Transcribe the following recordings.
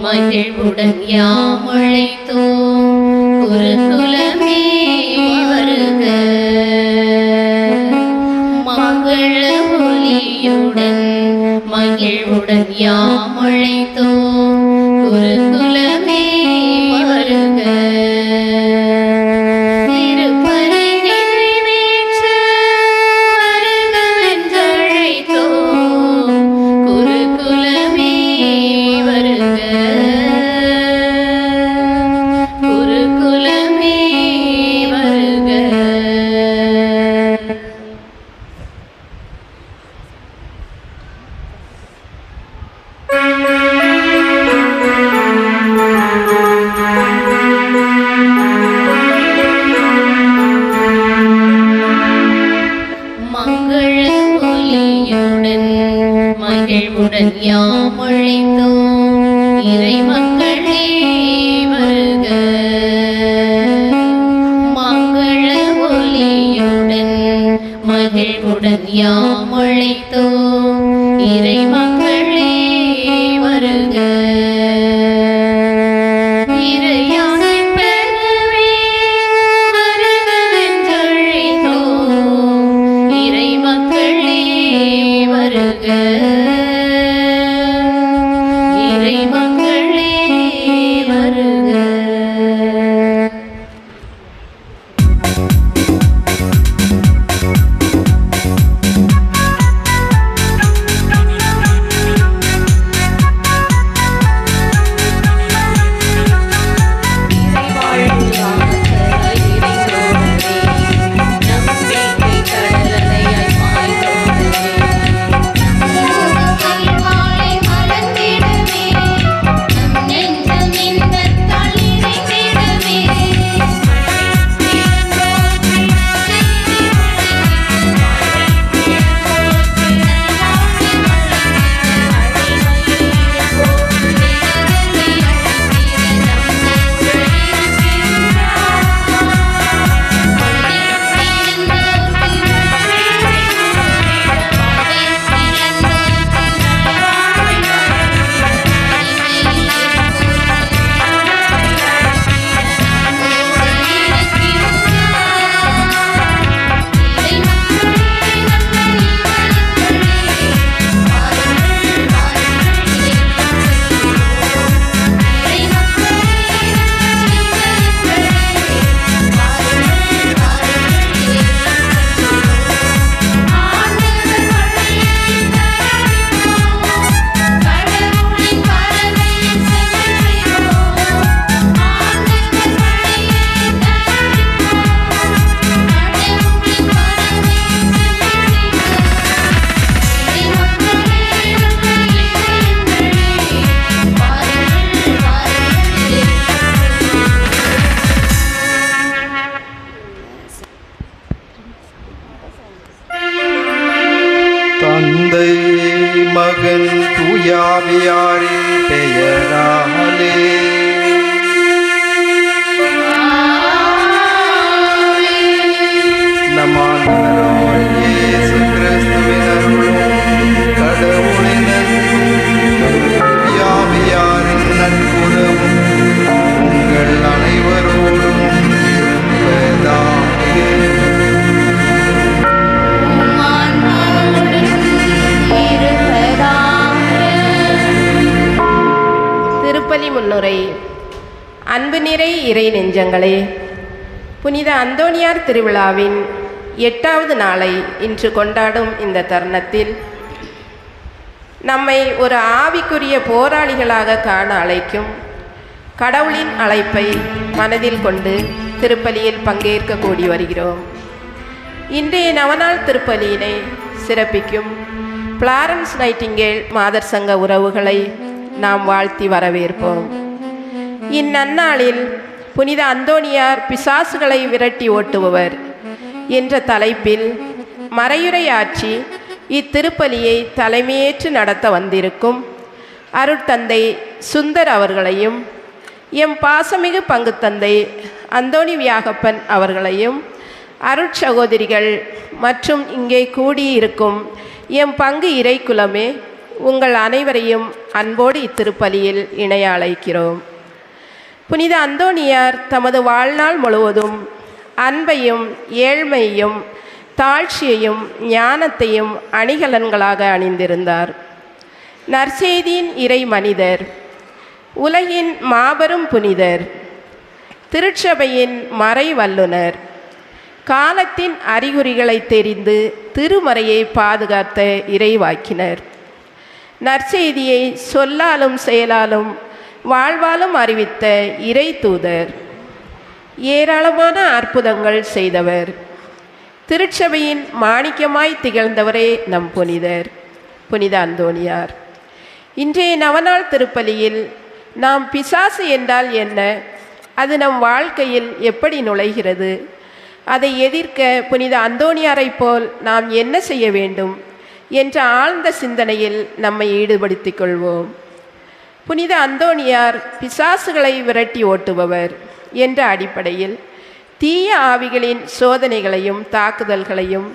மகிழ்வுடன் யாமழைத்தோம் குருகுலமே வருக. மங்கள ஒலியுடன் மகிழ்வுடன் யாமழைத்தோம் குருகுலமே வருக. மகிழ்வுடன் யாமழைத்தோம் இறை மக்களே வருக. மங்கள ஒலியுடன் மகிழ்வுடன் யாமழைத்தோம் இறை மக்களே வருக. தந்தை மகன் தூயாவியாரின் பெயராலே நம் ஆண்டவராகிய இயேசு கிறிஸ்துவின் அருளும் கடவுளின் தூயாவியாரின் நட்புறவும் உங்கள் அனைவரோடும் இருப்பதாக. திருப்பலி முன்னுரை. அன்பு நிறை இறை நெஞ்சங்களே, புனித அந்தோனியார் திருவிழாவின் 8வது நாளை இன்று கொண்டாடும் இந்த தருணத்தில் நம்மை ஒரு ஆவிக்குரிய போராளிகளாக காண அழைக்கும் கடவுளின் அழைப்பை மனதில் கொண்டு திருப்பலியில் பங்கேற்க கூடி வருகிறோம். இன்றைய நவநாள் திருப்பலியினை சிறப்பிக்கும் பிளாரன்ஸ் நைட்டிங்கேல் மாதர் சங்க உறவுகளை நாம் வாழ்த்தி வரவேற்போம். இந்நன்னாளில் புனித அந்தோனியார் பிசாசுகளை விரட்டி ஓட்டுபவர் என்ற தலைப்பில் மறையுரையாற்றி இத்திருப்பலியை தலைமையேற்று நடத்த வந்திருக்கும் அருட்தந்தை சுந்தர் அவர்களையும், எம் பாசமிகு பங்கு தந்தை அந்தோணி வியாகப்பன் அவர்களையும், அருட்சகோதரிகள் மற்றும் இங்கே கூடியிருக்கும் எம் பங்கு இறைக்குலமே, உங்கள் அனைவரையும் அன்போடு இத்திருப்பலியில் இணைய அழைக்கிறோம். புனித அந்தோணியார் தமது வாழ்நாள் முழுவதும் அன்பையும் ஏழ்மையையும் தாழ்ச்சியையும் ஞானத்தையும் அணிகலன்களாக அணிந்திருந்தார். நற்செய்தியின் இறை மனிதர், உலகின் மாபெரும் புனிதர், திருச்சபையின் மறை வல்லுனர், காலத்தின் அறிகுறிகளை தெரிந்து திருமறையை பாதுகாத்த இறைவாக்கினர், நற்செய்தியை சொல்லாலும் செயலாலும் வாழ்வாலும் அறிவித்த இறை தூதர், ஏராளமான அற்புதங்கள் செய்தவர், திருச்சபையின் மாணிக்கமாய் திகழ்ந்தவரே நம் புனிதர் புனித அந்தோணியார். இன்றைய நவநாள் திருப்பலியில் நாம் பிசாசு என்றால் என்ன, அது நம் வாழ்க்கையில் எப்படி நுழைகிறது, அதை எதிர்க்க புனித அந்தோணியாரை போல் நாம் என்ன செய்ய வேண்டும் என்ற ஆழ்ந்த சிந்தனையில் நம்மை ஈடுபடுத்திக் கொள்வோம். புனித அந்தோணியார் பிசாசுகளை விரட்டி ஓட்டுபவர் என்ற அடிப்படையில் தீய ஆவிகளின் சோதனைகளையும் தாக்குதல்களையும்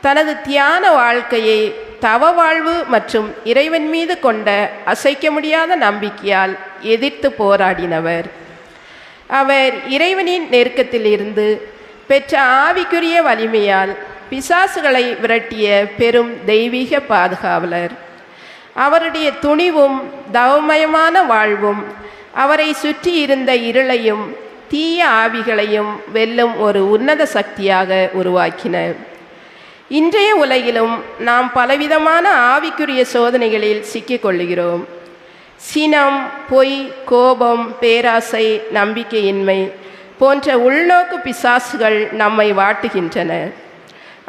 தனது தியான வாழ்க்கையை தவ வாழ்வு மற்றும் இறைவன் மீது கொண்ட அசைக்க முடியாத நம்பிக்கையால் எதிர்த்து போராடினவர். அவர் இறைவனின் நெருக்கத்தில் இருந்து பெற்ற ஆவிக்குரிய வலிமையால் பிசாசுகளை விரட்டிய பெரும் தெய்வீக பாதுகாவலர். அவருடைய துணிவும் தவமயமான வாழ்வும் அவரை சுற்றி இருந்த இருளையும் தீய ஆவிகளையும் வெல்லும் ஒரு உன்னத சக்தியாக உருவாக்கின. இன்றைய உலகிலும் நாம் பலவிதமான ஆவிக்குரிய சோதனைகளில் சிக்கிக்கொள்கிறோம். சினம், பொய், கோபம், பேராசை, நம்பிக்கையின்மை போன்ற உள்நோக்கு பிசாசுகள் நம்மை வாட்டுகின்றன.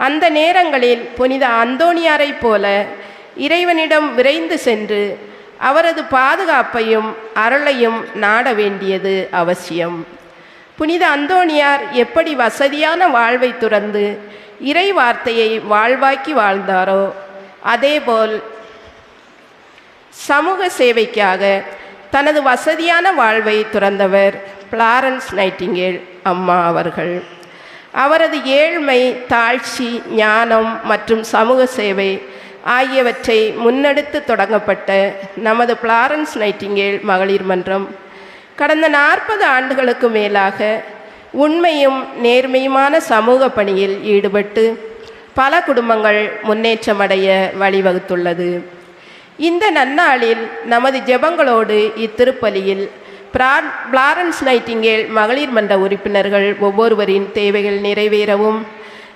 அந்த நேரங்களில் புனித அந்தோணியாரை போல இறைவனிடம் விரைந்து சென்று அவரது பாதுகாப்பையும் அருளையும் நாட வேண்டியது அவசியம். புனித அந்தோணியார் எப்படி வசதியான வாழ்வை துறந்து இறை வார்த்தையை வாழ்வாக்கி வாழ்ந்தாரோ, அதேபோல் சமூக சேவைக்காக தனது வசதியான வாழ்வை துறந்தவர் ஃப்ளாரன்ஸ் நைட்டிங்கேல் அம்மா அவர்கள். அவரது ஏழ்மை, தாழ்ச்சி, ஞானம் மற்றும் சமூக சேவை ஆகியவற்றை முன்னெடுத்து தொடங்கப்பட்ட நமது ஃப்ளாரன்ஸ் நைட்டிங்கேல் மகளிர் மன்றம் கடந்த 40 ஆண்டுகளுக்கு மேலாக உண்மையும் நேர்மையுமான சமூக பணியில் ஈடுபட்டு பல குடும்பங்கள் முன்னேற்றமடைய வழிவகுத்துள்ளது. இந்த நன்னாளில் நமது ஜெபங்களோடு இத்திருப்பலியில் ஃப்ளாரன்ஸ் நைட்டிங்கேல் மகளிர் மன்ற உறுப்பினர்கள் ஒவ்வொருவரின் தேவைகள் நிறைவேறவும்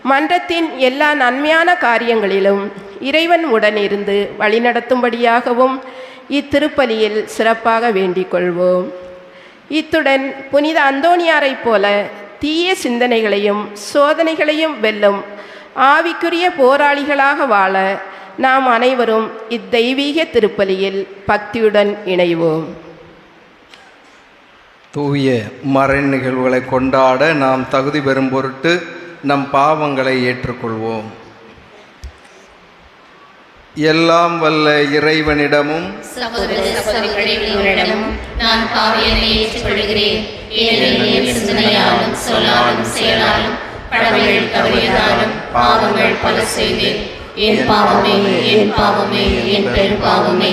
மன்றத்தின் எல்லா நன்மையான காரியங்களிலும் இறைவன் உடனிருந்து வழிநடத்தும்படியாகவும் இத்திருப்பலியில் சிறப்பாக வேண்டிக் கொள்வோம். இத்துடன் புனித அந்தோணியாரை போல தீய சிந்தனைகளையும் சோதனைகளையும் வெல்லும் ஆவிக்குரிய போராளிகளாக வாழ நாம் அனைவரும் இத்தெய்வீக திருப்பலியில் பக்தியுடன் இணைவோம். தூய மறை நிகழ்வுகளை கொண்டாட நாம் தகுதி பெறும் பொருட்டு நம் பாவங்களை ஏற்றுக்கொள்வோம். எல்லாம் வல்ல இறைவனிடமும் நான் பாவியனை ஏற்றுக்கொள்கிறேன். ஏனெனில் சிந்தனையாலும் சொல்லாலும் செயலாலும் கடமைகள் தவறியதாலும் பாவங்கள் பல செய்தேன். என் பாவமே, என் பாவமே, என் பெரும் பாவமே.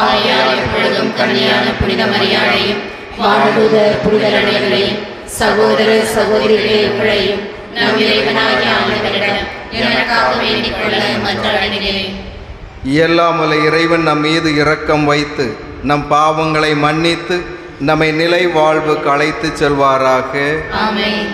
ஆகையால் எப்பொழுதும் கன்னியான புனித மரியாதையும் வானதூதர் புனிதர் அனைவரையும் சகோதர சகோதரிகளே உங்களையும் நம் இறைவனாகிய ஆண்டவரிடம் எனக்காக வேண்டிக் கொள்ள மன்றாடுகிறேன். எல்லாம் வல்ல இறைவன் நம் மீது இரக்கம் வைத்து நம் பாவங்களை மன்னித்து நம்மை நிலை வாழ்வுக்கு அழைத்து செல்வாராக. ஆமென்.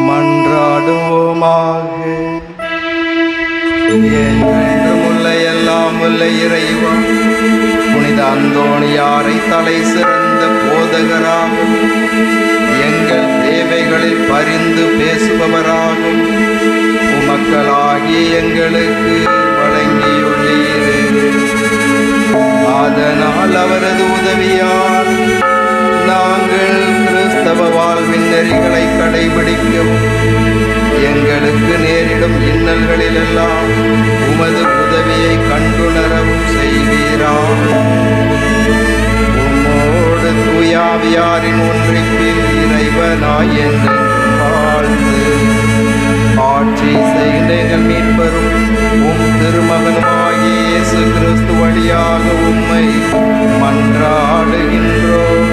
மன்றாடுவோமாக. என்றென்றும் உள்ள எல்லாம் உள்ள இறைவா, புனித அந்தோணியாரை தலை சிறந்த போதகராகும், எங்கள் தேவைகளில் பரிந்து பேசுபவராகும் உமக்களாகிய எங்களுக்கு வழங்கியுள்ளீரே. அதனால் அவரது உதவியால் நாங்கள் கிறிஸ்தவ வாழ்வின் நெறிகளை கடைபிடிக்கவும் எங்களுக்கு நேரிடும் இன்னல்களிலெல்லாம் உமது உதவியை கண்டுணரவும் செய்வீராக. உம்மோடு தூயாவியாரின் ஒன்றிப்பில் இறைவனாய் என்றென்றும் வாழ்ந்து ஆட்சி செய்கின்ற எங்கள் மீட்பரும் உம் திருமகனுமாகிய இயேசு கிறிஸ்து வழியாக உம்மை மன்றாடுகின்றோம்.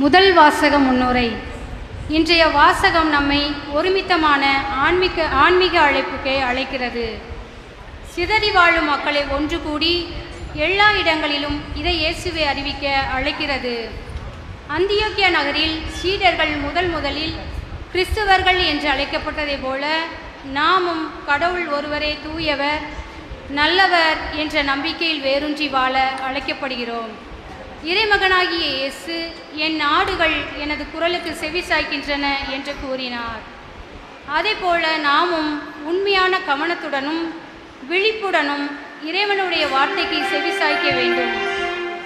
முதல் வாசக முன்னுரை. இன்றைய வாசகம் நம்மை ஒருமித்தமான ஆன்மீக அழைப்புக்கே அழைக்கிறது. சிதறி வாழும் மக்களை ஒன்று கூடி எல்லா இடங்களிலும் இதை இயேசுவை அறிவிக்க அழைக்கிறது. அந்தியோக்கியா நகரில் சீடர்கள் முதலில் கிறிஸ்தவர்கள் என்று அழைக்கப்பட்டதை போல நாமும் கடவுள் ஒருவரே தூயவர் நல்லவர் என்ற நம்பிக்கையில் வேரூன்றி வாழ அழைக்கப்படுகிறோம். இறைமகனாகிய இயேசு என் நாடுகள் எனது குரலுக்கு செவி சாய்க்கின்றன என்று கூறினார். அதேபோல நாமும் உண்மையான கவனத்துடனும் விழிப்புடனும் இறைவனுடைய வார்த்தைக்கு செவி சாய்க்க வேண்டும்.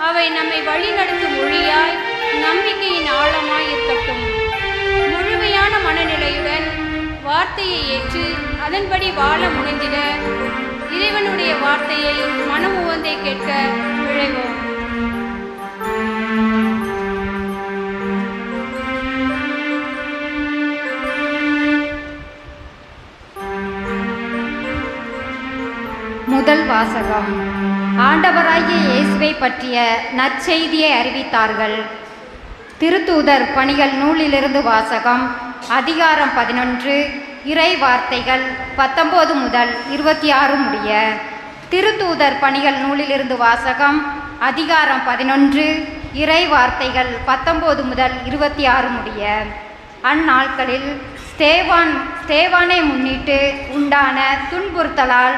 அவை நம்மை வழிநடத்தும் மொழியாய் நம்பிக்கையின் ஆழமாய் இருக்கட்டும். முழுமையான மனநிலையுடன் வார்த்தையை ஏற்று அதன்படி வாழ முனைந்திட இறைவனுடைய வார்த்தையை மனமுவந்தை கேட்க விழைவோம். முதல் வாசகம். ஆண்டவராகிய இயேசுவை பற்றிய நற்செய்தியை அறிவித்தார்கள். திருத்தூதர் பணிகள் நூலிலிருந்து வாசகம். அதிகாரம் 11, இறை வார்த்தைகள் 19 முதல் 26 முடிய. திருத்தூதர் பணிகள் நூலிலிருந்து வாசகம். அதிகாரம் 11, இறை வார்த்தைகள் 19 முதல் 26 முடிய. அந்நாட்களில் ஸ்தேவானை முன்னிட்டு உண்டான துன்புறுத்தலால்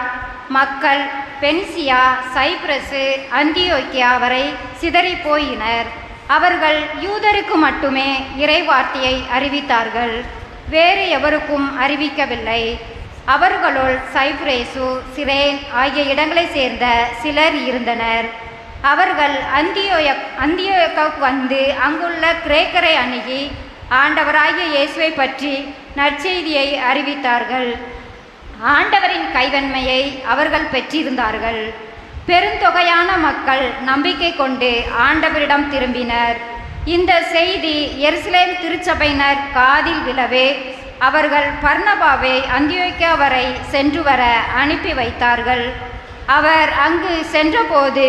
மக்கள் பென்சியா, சைப்ரசு, அந்தியோக்கியா வரை சிதறி போயினர். அவர்கள் யூதருக்கு மட்டுமே இறைவார்த்தையை அறிவித்தார்கள், வேறு எவருக்கும் அறிவிக்கவில்லை. அவர்களுள் சைப்ரேசு, சிரேன் ஆகிய இடங்களை சேர்ந்த சிலர் இருந்தனர். அவர்கள் அந்தியோக்காவுக்கு வந்து அங்குள்ள கிரேக்கரை அணுகி ஆண்டவராகிய இயேசுவை பற்றி நற்செய்தியை அறிவித்தார்கள். ஆண்டவரின் கைவன்மையை அவர்கள் பெற்றிருந்தார்கள். பெருந்தொகையான மக்கள் நம்பிக்கை கொண்டு ஆண்டவரிடம் திரும்பினர். இந்த செய்தி எருசலேம் திருச்சபையினர் காதில் விழவே அவர்கள் பர்னபாவை அந்தியோக்கியா வரை சென்று வர அனுப்பி வைத்தார்கள். அவர் அங்கு சென்றபோது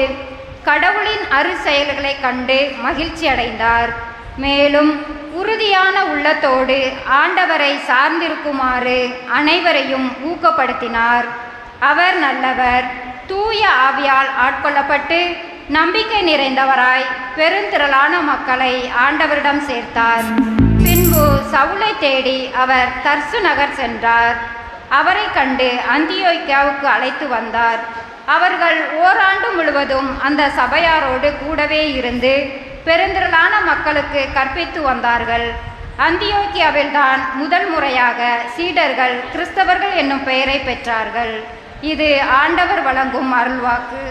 கடவுளின் அருசெயல்களை கண்டு மகிழ்ச்சி அடைந்தார். மேலும் உறுதியான உள்ளத்தோடு ஆண்டவரை சார்ந்திருக்குமாறு அனைவரையும் ஊக்கப்படுத்தினார். அவர் நல்லவர், தூய ஆவியால் ஆட்கொள்ளப்பட்டு நம்பிக்கை நிறைந்தவராய் பெருந்திரளான மக்களை ஆண்டவரிடம் சேர்த்தார். பின்பு சவுலை தேடி அவர் தர்சு நகர் சென்றார். அவரை கண்டு அந்தியோக்கியாவுக்கு அழைத்து வந்தார். அவர்கள் ஓராண்டு முழுவதும் அந்த சபையாரோடு கூடவே இருந்து பெருந்திரளான மக்களுக்கு கற்பித்து வந்தார்கள். அந்தியோக்கியாவில்தான் முதல் முறையாக சீடர்கள் கிறிஸ்தவர்கள் என்னும் பெயரை பெற்றார்கள். இது ஆண்டவர் வழங்கும் அருள்வாக்கு.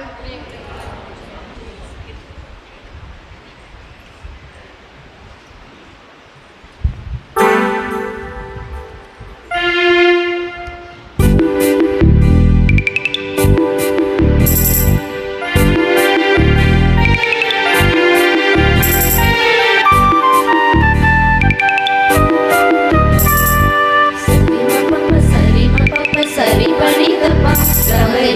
சரி பணி தப்பா சரி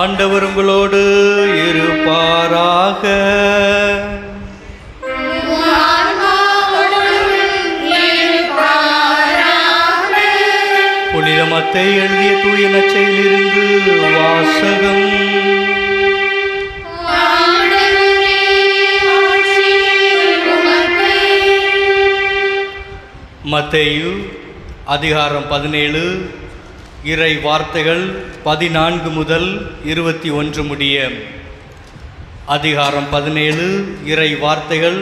ஆண்டவர் உங்களோடு இருப்பாராக. புனித மத்தேயு எழுதிய தூய நற்செய்தியிலிருந்து வாசகம். மத்தேயு அதிகாரம் 17 இறை வார்த்தைகள் 14 முதல் 21 முடிய. அதிகாரம் 17 இறை வார்த்தைகள்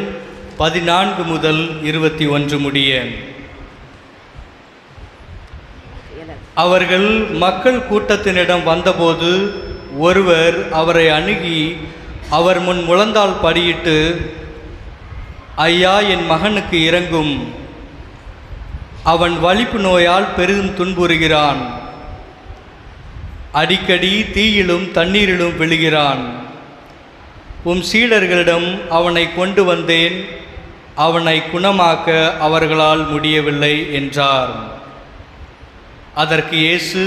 14 முதல் 21 முடிய. அவர்கள் மக்கள் கூட்டத்தினிடம் வந்தபோது ஒருவர் அவரை அணுகி அவர் முன் முழந்தாள் படியிட்டு, ஐயா, என் மகனுக்கு இரங்கும், அவன் வலிப்பு நோயால் பெரிதும் துன்புறுகிறான், அடிக்கடி தீயிலும் தண்ணீரிலும் விழுகிறான், உம் சீடர்களிடம் அவனை கொண்டு வந்தேன், அவனை குணமாக்க அவர்களால் முடியவில்லை என்றார். அதற்கு இயேசு,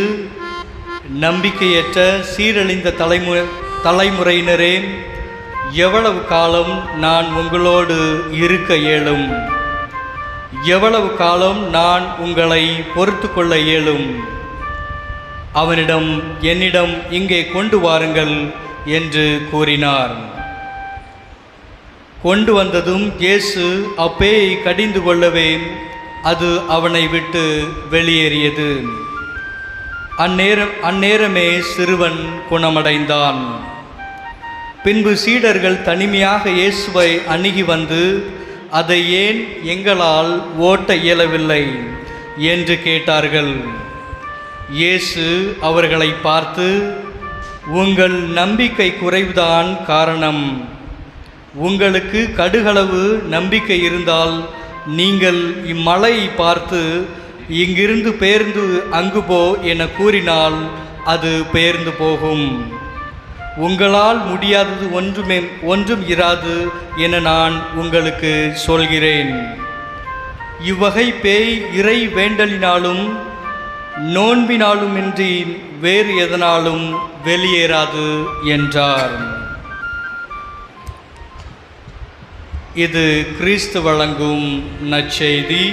நம்பிக்கையற்ற சீரழிந்த தலைமுறையினரே, எவ்வளவு காலம் நான் உங்களோடு இருக்க இயலும்? எவ்வளவு காலம் நான் உங்களை பொறுத்து கொள்ள இயலும்? என்னிடம் இங்கே கொண்டு வாருங்கள் என்று கூறினார். கொண்டு வந்ததும் இயேசு அப்பேயை கடிந்து கொள்ளவே அது அவனை விட்டு வெளியேறியது. அந்நேரமே சிறுவன் குணமடைந்தான். பின்பு சீடர்கள் தனிமையாக இயேசுவை அணுகி வந்து, அதை ஏன் எங்களால் ஓட்ட இயலவில்லை என்று கேட்டார்கள். இயேசு அவர்களை பார்த்து, உங்கள் நம்பிக்கை குறைவுதான் காரணம். உங்களுக்கு கடுகளவு நம்பிக்கை இருந்தால் நீங்கள் இம்மலையை பார்த்து, இங்கிருந்து பெயர்ந்து அங்கு போ என கூறினால் அது பெயர்ந்து போகும். உங்களால் முடியாதது ஒன்றும் இராது என நான் உங்களுக்கு சொல்கிறேன். இவ்வகை பேய் இறை வேண்டலினாலும் நோன்பினாலுமின்றி வேறு எதனாலும் வெளியேறாது என்றார். இது கிறிஸ்து வழங்கும் நற்செய்தி.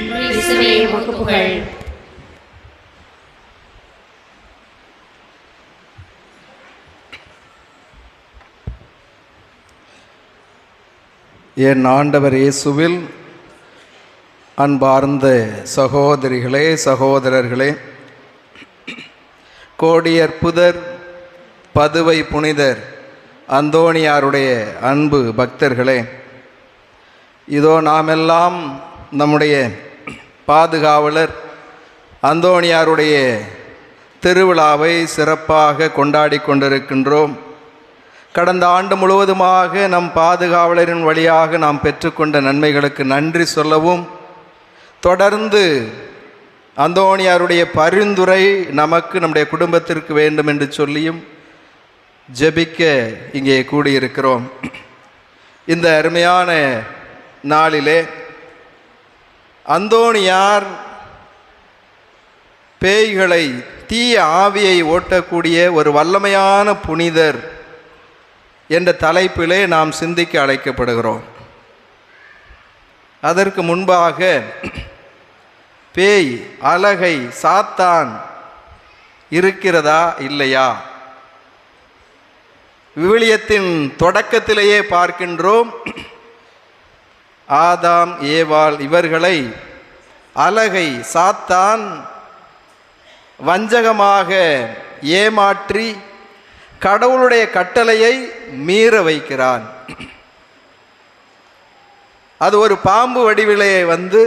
என் ஆண்டவர் இயேசுவில் அன்பார்ந்த சகோதரிகளே, சகோதரர்களே, கோடியற்புதர் பதுவை புனிதர் அந்தோணியாருடைய அன்பு பக்தர்களே, இதோ நாமெல்லாம் நம்முடைய பாதுகாவலர் அந்தோணியாருடைய திருவிழாவை சிறப்பாக கொண்டாடி கொண்டிருக்கின்றோம். கடந்த ஆண்டு முழுவதுமாக நம் பாதுகாவலரின் வழியாக நாம் பெற்றுக்கொண்ட நன்மைகளுக்கு நன்றி சொல்லவும், தொடர்ந்து அந்தோணியாருடைய பரிந்துரை நமக்கு நம்முடைய குடும்பத்திற்கு வேண்டும் என்று சொல்லியும் ஜெபிக்க இங்கே கூடியிருக்கிறோம். இந்த அருமையான நாளிலே அந்தோணியார் பேய்களை, தீய ஆவியை ஓட்டக்கூடிய ஒரு வல்லமையான புனிதர் என்ற தலைப்பிலே நாம் சிந்திக்க அழைக்கப்படுகிறோம். அதற்கு முன்பாக பேய், அலகை, சாத்தான் இருக்கிறதா இல்லையா? விவிலியத்தின் தொடக்கத்திலேயே பார்க்கின்றோம், ஆதாம் ஏவாள் இவர்களை அலகை, சாத்தான் வஞ்சகமாக ஏமாற்றி கடவுளுடைய கட்டளையை மீற வைக்கிறான். அது ஒரு பாம்பு வடிவிலே வந்து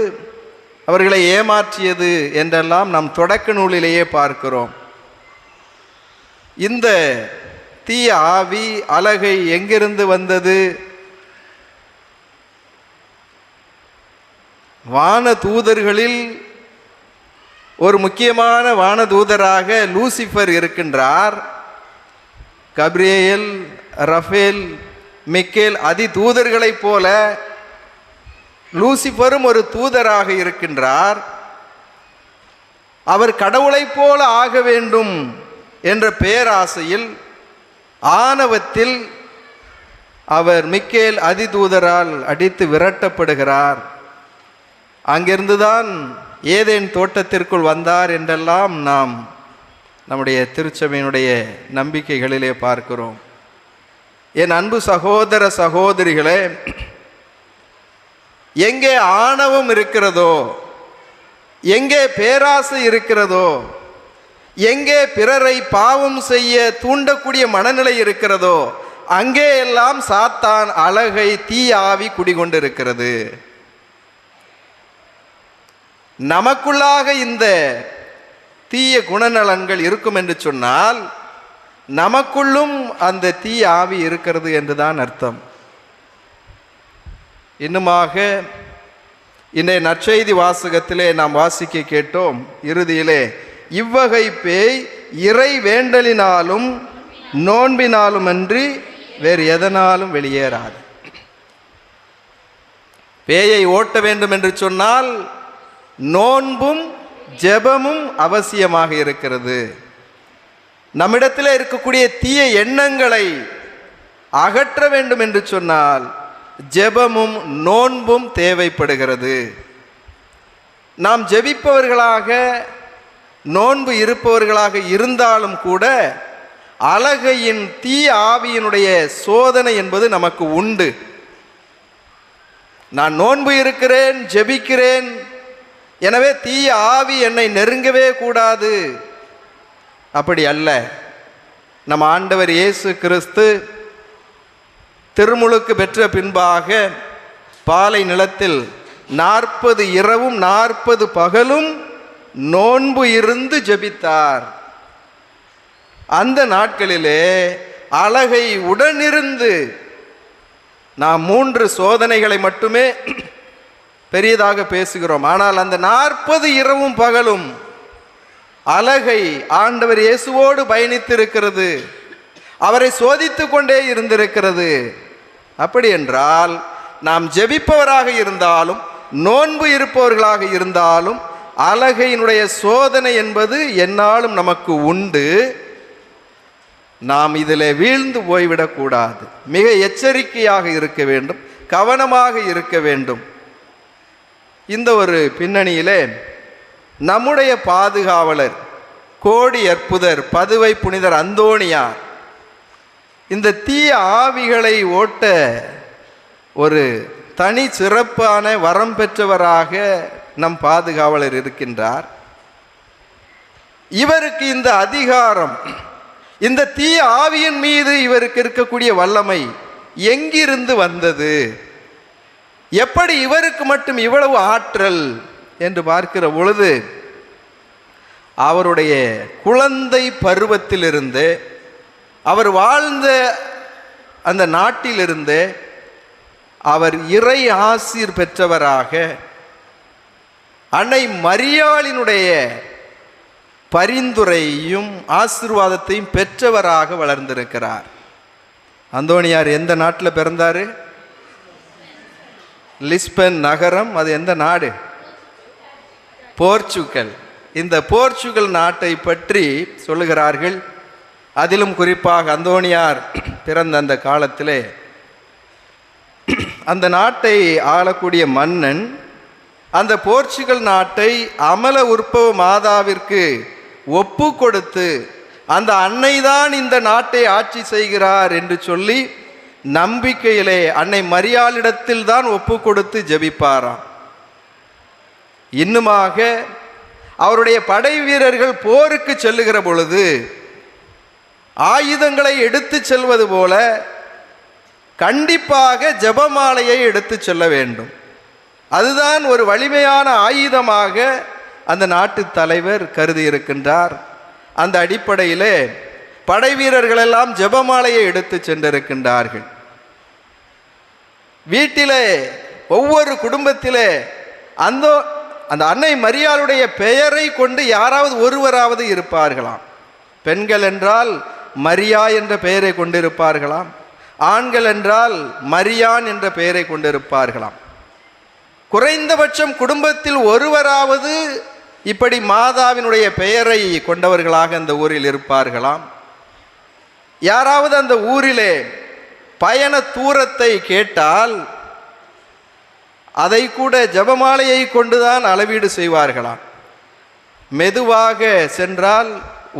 அவர்களை ஏமாற்றியது என்றெல்லாம் நாம் தொடக்க நூலிலேயே பார்க்கிறோம். இந்த தீய ஆவி, அலகை எங்கிருந்து வந்தது? வான தூதர்களில் ஒரு முக்கியமான வானதூதராக லூசிஃபர் இருக்கின்றார். கப்ரியேல், ரஃபேல், மிக்கேல் அதி தூதர்களைப் போல லூசிஃபரும் ஒரு தூதராக இருக்கின்றார். அவர் கடவுளைப் போல ஆக வேண்டும் என்ற பேராசையில் ஆணவத்தில் அவர் மிக்கேல் அதிதூதரால் அடித்து விரட்டப்படுகிறார். அங்கிருந்துதான் ஏதேன் தோட்டத்திற்குள் வந்தார் என்றெல்லாம் நாம் நம்முடைய திருச்சபையினுடைய நம்பிக்கைகளிலே பார்க்கிறோம். என் அன்பு சகோதர சகோதரிகளே, எங்கே ஆணவம் இருக்கிறதோ, எங்கே பேராசை இருக்கிறதோ, எங்கே பிறரை பாவம் செய்ய தூண்டக்கூடிய மனநிலை இருக்கிறதோ, அங்கே எல்லாம் சாத்தான் அழகை தீய ஆவி குடிகொண்டிருக்கிறது. நமக்குள்ளாக இந்த தீய குணநலன்கள் இருக்கும் என்று சொன்னால் நமக்குள்ளும் அந்த தீய ஆவி இருக்கிறது என்றுதான் அர்த்தம். இன்னுமாக இன்றைய நற்செய்தி வாசகத்திலே நாம் வாசிக்க கேட்டோம். இறுதியிலே இவ்வகை பேய் இறை வேண்டலினாலும் நோன்பினாலும் அன்றி வேறு எதனாலும் வெளியேறாது. பேயை ஓட்ட வேண்டும் என்று சொன்னால் நோன்பும் ஜெபமும் அவசியமாக இருக்கிறது. நம்மிடத்தில் இருக்கக்கூடிய தீய எண்ணங்களை அகற்ற வேண்டும் என்று சொன்னால் ஜெபமும் நோன்பும் தேவைப்படுகிறது. நாம் ஜெபிப்பவர்களாக நோன்பு இருப்பவர்களாக இருந்தாலும் கூட அலகையின் தீய ஆவியினுடைய சோதனை என்பது நமக்கு உண்டு. நான் நோன்பு இருக்கிறேன், ஜெபிக்கிறேன், எனவே தீய ஆவி என்னை நெருங்கவே கூடாது, அப்படி அல்ல. நம் ஆண்டவர் இயேசு கிறிஸ்து திருமுழுக்கு பெற்ற பின்பாக பாலை நிலத்தில் 40 இரவும் 40 பகலும் நோன்பு இருந்து ஜெபித்தார். அந்த நாட்களிலே அலகை உடனிருந்து நாம் 3 சோதனைகளை மட்டுமே பெரியதாக பேசுகிறோம். ஆனால் அந்த 40 இரவும் பகலும் அலகை ஆண்டவர் இயேசுவோடு பயணித்திருக்கிறது, அவரை சோதித்து கொண்டே இருந்திருக்கிறது. அப்படி என்றால் நாம் ஜெபிப்பவராக இருந்தாலும் நோன்பு இருப்பவர்களாக இருந்தாலும் அலகையினுடைய சோதனை என்பது எந்நாளும் நமக்கு உண்டு. நாம் இதில் வீழ்ந்து போய்விடக்கூடாது. மிக எச்சரிக்கையாக இருக்க வேண்டும், கவனமாக இருக்க வேண்டும். இந்த ஒரு பின்னணியிலே நம்முடைய பாதுகாவலர் கோடி அற்புதர் பதுவை புனிதர் அந்தோணியார் இந்த தீய ஆவிகளை ஓட்ட ஒரு தனி சிறப்பான வரம் பெற்றவராக நம் பாதுகாவலர் இருக்கின்றார். இவருக்கு இந்த அதிகாரம், இந்த தீய ஆவியின் மீது இவருக்கு இருக்கக்கூடிய வல்லமை எங்கிருந்து வந்தது, எப்படி இவருக்கு மட்டும் இவ்வளவு ஆற்றல் என்று பார்க்கிற பொழுது அவருடைய குழந்தை பருவத்திலிருந்து அவர் வாழ்ந்த அந்த நாட்டிலிருந்து அவர் இறை ஆசீர் பெற்றவராக அன்னை மரியாளினுடைய பரிந்துரையும் ஆசீர்வாதத்தையும் பெற்றவராக வளர்ந்திருக்கிறார். அந்தோணியார் எந்த நாட்டில் பிறந்தார்? லிஸ்பன் நகரம். அது எந்த நாடு? போர்ச்சுகல். இந்த போர்ச்சுகல் நாட்டை பற்றி சொல்லுகிறார்கள். அதிலும் குறிப்பாக அந்தோணியார் பிறந்த அந்த காலத்திலே அந்த நாட்டை ஆளக்கூடிய மன்னன் அந்த போர்ச்சுகல் நாட்டை அமல உற்பவ மாதாவிற்கு ஒப்பு கொடுத்து அந்த அன்னைதான் இந்த நாட்டை ஆட்சி செய்கிறார் என்று சொல்லி நம்பிக்கையிலே அன்னை மரியாளிடத்தில் தான் ஒப்பு கொடுத்து ஜெபிப்பாராம். இன்னுமாக அவருடைய படை வீரர்கள் போருக்கு செல்லுகிற பொழுது ஆயுதங்களை எடுத்து செல்வது போல கண்டிப்பாக ஜெபமாலையை எடுத்து செல்ல வேண்டும். அதுதான் ஒரு வலிமையான ஆயுதமாக அந்த நாட்டு தலைவர் கருதி இருக்கின்றார். அந்த அடிப்படையிலே படை வீரர்கள் எல்லாம் ஜெபமாலையை எடுத்து சென்றிருக்கின்றார்கள். வீட்டிலே ஒவ்வொரு குடும்பத்திலே அந்த அன்னை மரியாளுடைய பெயரை கொண்டு யாராவது ஒருவராவது இருப்பார்களாம். பெண்கள் என்றால் மரியா என்ற பெயரை கொண்டிருப்பார்களாம், ஆண்கள் என்றால் மரியான் என்ற பெயரை கொண்டிருப்பார்களாம். குறைந்தபட்சம் குடும்பத்தில் ஒருவராவது இப்படி மாதாவினுடைய பெயரை கொண்டவர்களாக அந்த ஊரில் இருப்பார்களாம். யாராவது அந்த ஊரிலே பயண தூரத்தை கேட்டால் அதை கூட ஜெபமாலையை கொண்டுதான் அளவீடு செய்வார்களாம். மெதுவாக சென்றால்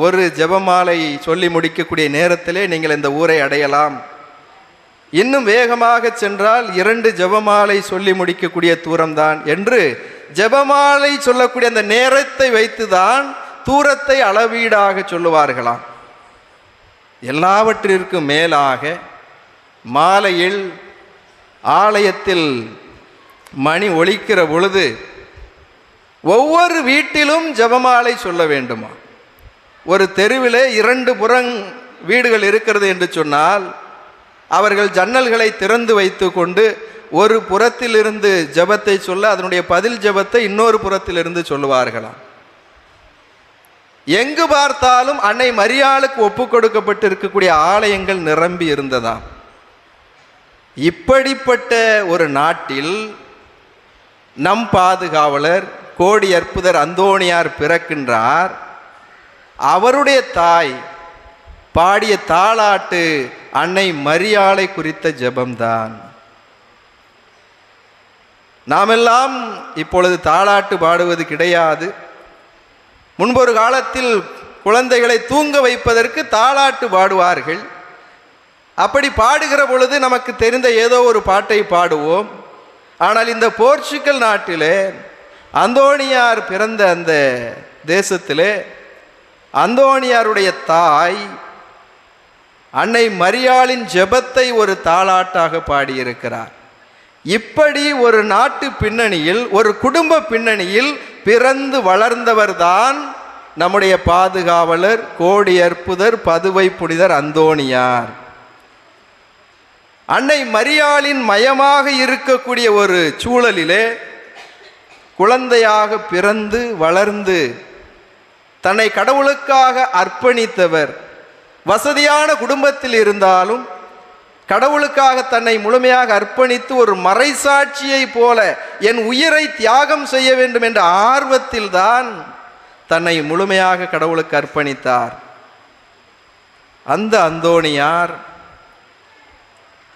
ஒரு ஜெபமாலை சொல்லி முடிக்கக்கூடிய நேரத்திலே நீங்கள் இந்த ஊரை அடையலாம். இன்னும் வேகமாக சென்றால் 2 ஜெபமாலை சொல்லி முடிக்கக்கூடிய தூரம்தான் என்று ஜெபமாலை சொல்லக்கூடிய அந்த நேரத்தை வைத்துதான் தூரத்தை அளவீடாக சொல்லுவார்களாம். எல்லாவற்றிற்கும் மேலாக மாலையில் ஆலயத்தில் மணி ஒலிக்கிற பொழுது ஒவ்வொரு வீட்டிலும் ஜெபமாலை சொல்ல வேண்டுமா? ஒரு தெருவிலே 2 புறம் வீடுகள் இருக்கிறது என்று சொன்னால் அவர்கள் ஜன்னல்களை திறந்து வைத்து கொண்டு ஒரு புறத்திலிருந்து ஜெபத்தை சொல்ல அதனுடைய பதில் ஜெபத்தை இன்னொரு புறத்திலிருந்து சொல்லுவார்களாம். எங்கு பார்த்தாலும் அன்னை மரியாளுக்கு ஒப்பு கொடுக்கப்பட்டு இருக்கக்கூடிய ஆலயங்கள் நிரம்பி இருந்ததா. இப்படிப்பட்ட ஒரு நாட்டில் நம் பாதுகாவலர் கோடி அற்புதர் அந்தோணியார் பிறக்கின்றார். அவருடைய தாய் பாடிய தாலாட்டு அன்னை மரியாளை குறித்த ஜெபம்தான். நாமெல்லாம் இப்பொழுது தாலாட்டு பாடுவது கிடையாது. முன்பொரு காலத்தில் குழந்தைகளை தூங்க வைப்பதற்கு தாலாட்டு பாடுவார்கள். அப்படி பாடுகிற பொழுது நமக்கு தெரிந்த ஏதோ ஒரு பாட்டை பாடுவோம். ஆனால் இந்த போர்ச்சுகல் நாட்டிலே அந்தோணியார் பிறந்த அந்த தேசத்திலே அந்தோணியாருடைய தாய் அன்னை மரியாளின் ஜெபத்தை ஒரு தாலாட்டாக பாடியிருக்கிறார். இப்படி ஒரு நாட்டு பின்னணியில் ஒரு குடும்ப பின்னணியில் பிறந்து வளர்ந்தவர்தான் நம்முடைய பாதுகாவலர் கோடி அற்புதர் பதுவை புனிதர் அந்தோணியார். அன்னை மரியாளின் மயமாக இருக்கக்கூடிய ஒரு சூழலிலே குழந்தையாக பிறந்து வளர்ந்து தன்னை கடவுளுக்காக அர்ப்பணித்தவர். வசதியான குடும்பத்தில் இருந்தாலும் கடவுளுக்காக தன்னை முழுமையாக அர்ப்பணித்து ஒரு மறைசாட்சியை போல என் உயிரை தியாகம் செய்ய வேண்டும் என்ற ஆர்வத்தில் தான் தன்னை முழுமையாக கடவுளுக்கு அர்ப்பணித்தார். அந்த அந்தோணியார்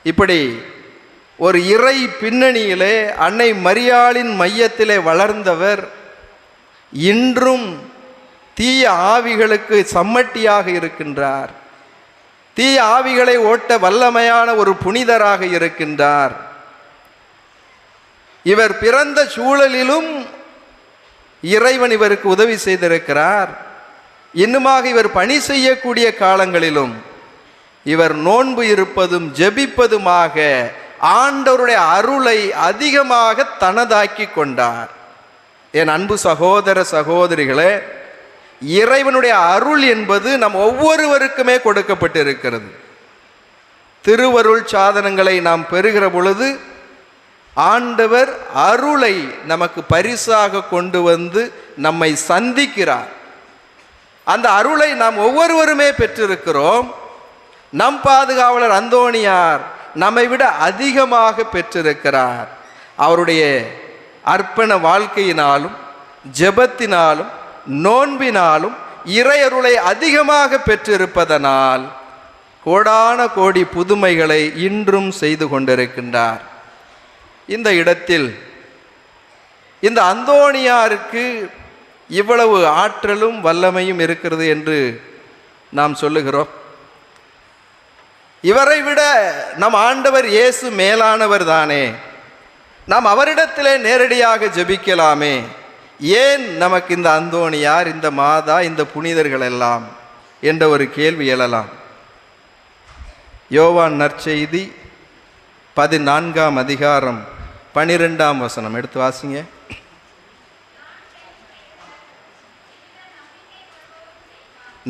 இப்படி ஒரு இறை பின்னணியிலே அன்னை மரியாளின் மையத்திலே வளர்ந்தவர் இன்றும் தீய ஆவிகளுக்கு சம்மட்டியாக இருக்கின்றார். தீய ஆவிகளை ஓட்ட வல்லமையான ஒரு புனிதராக இருக்கின்றார். இவர் பிறந்த சூழலிலும் இறைவன் இவருக்கு உதவி செய்திருக்கிறார். இன்னுமாக இவர் பணி செய்யக்கூடிய காலங்களிலும் இவர் நோன்பு இருப்பதும் ஜெபிப்பதுமாக ஆண்டவருடைய அருளை அதிகமாக தனதாக்கி கொண்டார். என் அன்பு சகோதர சகோதரிகளே, இறைவனுடைய அருள் என்பது நம் ஒவ்வொருவருக்குமே கொடுக்கப்பட்டிருக்கிறது. திருவருள் சாதனங்களை நாம் பெறுகிற பொழுது ஆண்டவர் அருளை நமக்கு பரிசாக கொண்டு வந்து நம்மை சந்திக்கிறார். அந்த அருளை நாம் ஒவ்வொருவருமே பெற்றிருக்கிறோம். நம் பாதுகாவலர் அந்தோணியார் நம்மை விட அதிகமாக பெற்றிருக்கிறார். அவருடைய அர்ப்பண வாழ்க்கையினாலும் ஜெபத்தினாலும் நோன்பினாலும் இறையருளை அதிகமாக பெற்றிருப்பதனால் கோடான கோடி புதுமைகளை இன்றும் செய்து கொண்டிருக்கின்றார். இந்த இடத்தில் இந்த அந்தோணியாருக்கு இவ்வளவு ஆற்றலும் வல்லமையும் இருக்கிறது என்று நாம் சொல்லுகிறோம். இவரை விட நம் ஆண்டவர் இயேசு மேலானவர் தானே, நாம் அவரிடத்திலே நேரடியாக ஜெபிக்கலாமே. ஏன் நமக்கு இந்த அந்தோணியார், இந்த மாதா, இந்த புனிதர்கள் எல்லாம் என்ற ஒரு கேள்வி எழலாம். யோவான் நற்செய்தி 14ஆம் அதிகாரம் 12ஆம் வசனம் எடுத்து வாசிங்க.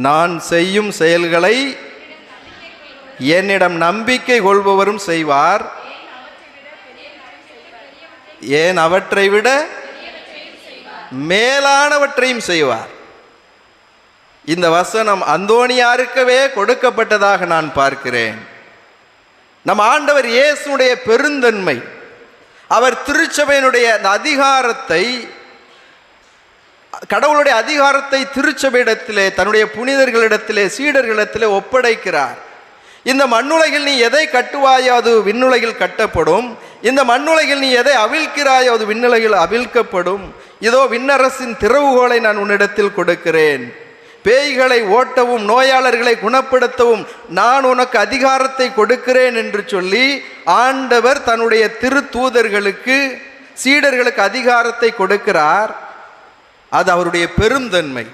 நான் செய்யும் செயல்களை என்னிடம் நம்பிக்கை கொள்பவரும் செய்வார், ஏன் அவற்றை விட மேலானவற்றையும் செய்வார். இந்த வசனம் அந்தோணியாருக்கவே கொடுக்கப்பட்டதாக நான் பார்க்கிறேன். நம் ஆண்டவர் இயேசுடைய பெருந்தன்மை, அவர் திருச்சபையினுடைய அந்த அதிகாரத்தை, கடவுளுடைய அதிகாரத்தை திருச்சபையிடத்திலே, தன்னுடைய புனிதர்களிடத்திலே, சீடர்களிடத்திலே ஒப்படைக்கிறார். இந்த மண்ணுலகில் நீ எதை கட்டுவாயோ அது விண்ணுலகில் கட்டப்படும், இந்த மண்ணுலகில் நீ எதை அவிழ்க்கிறாயோ அது விண்ணுலகில் அவிழ்க்கப்படும். இதோ விண்ணரசின் திறவுகோலை நான் உன்னிடத்தில் கொடுக்கிறேன். பேய்களை ஓட்டவும் நோயாளர்களை குணப்படுத்தவும் நான் உனக்கு அதிகாரத்தை கொடுக்கிறேன் என்று சொல்லி ஆண்டவர் தன்னுடைய திருத்தூதர்களுக்கு சீடர்களுக்கு அதிகாரத்தை கொடுக்கிறார். அது அவருடைய பெருந்தன்மை.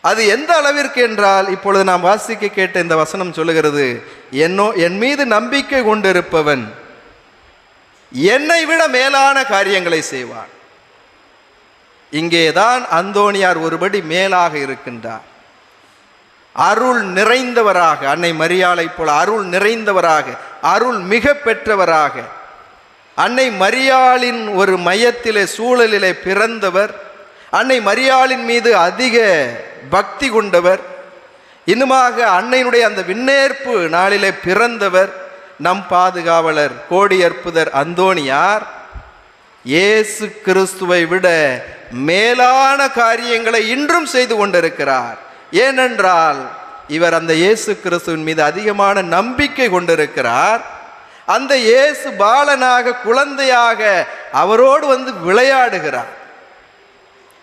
அது எந்த அளவிற்கு என்றால், இப்பொழுது நாம் வாசிக்க கேட்ட இந்த வசனம் சொல்லுகிறது, என் மீது நம்பிக்கை கொண்டிருப்பவன் என்னை விட மேலான காரியங்களை செய்வான். இங்கேதான் அந்தோணியார் ஒருபடி மேலாக இருக்கின்றார். அருள் நிறைந்தவராக, அன்னை மரியாளை போல அருள் நிறைந்தவராக, அருள் மிக பெற்றவராக, அன்னை மரியாளின் ஒரு மையத்திலே சூழலிலே பிறந்தவர், அன்னை மரியாளின் மீது அதிக பக்தி கொண்டவர், இன்னுமாக அன்னையினுடைய அந்த விண்ணேற்பு நாளிலே பிறந்தவர் நம் பாதுகாவலர் கோடி அற்புதர் அந்தோணியார் இயேசு கிறிஸ்துவை விட மேலான காரியங்களை இன்றும் செய்து கொண்டிருக்கிறார். ஏனென்றால் இவர் அந்த இயேசு கிறிஸ்துவின் மீது அதிகமான நம்பிக்கை கொண்டிருக்கிறார். அந்த இயேசு பாலனாக குழந்தையாக அவரோடு வந்து விளையாடுகிறார்.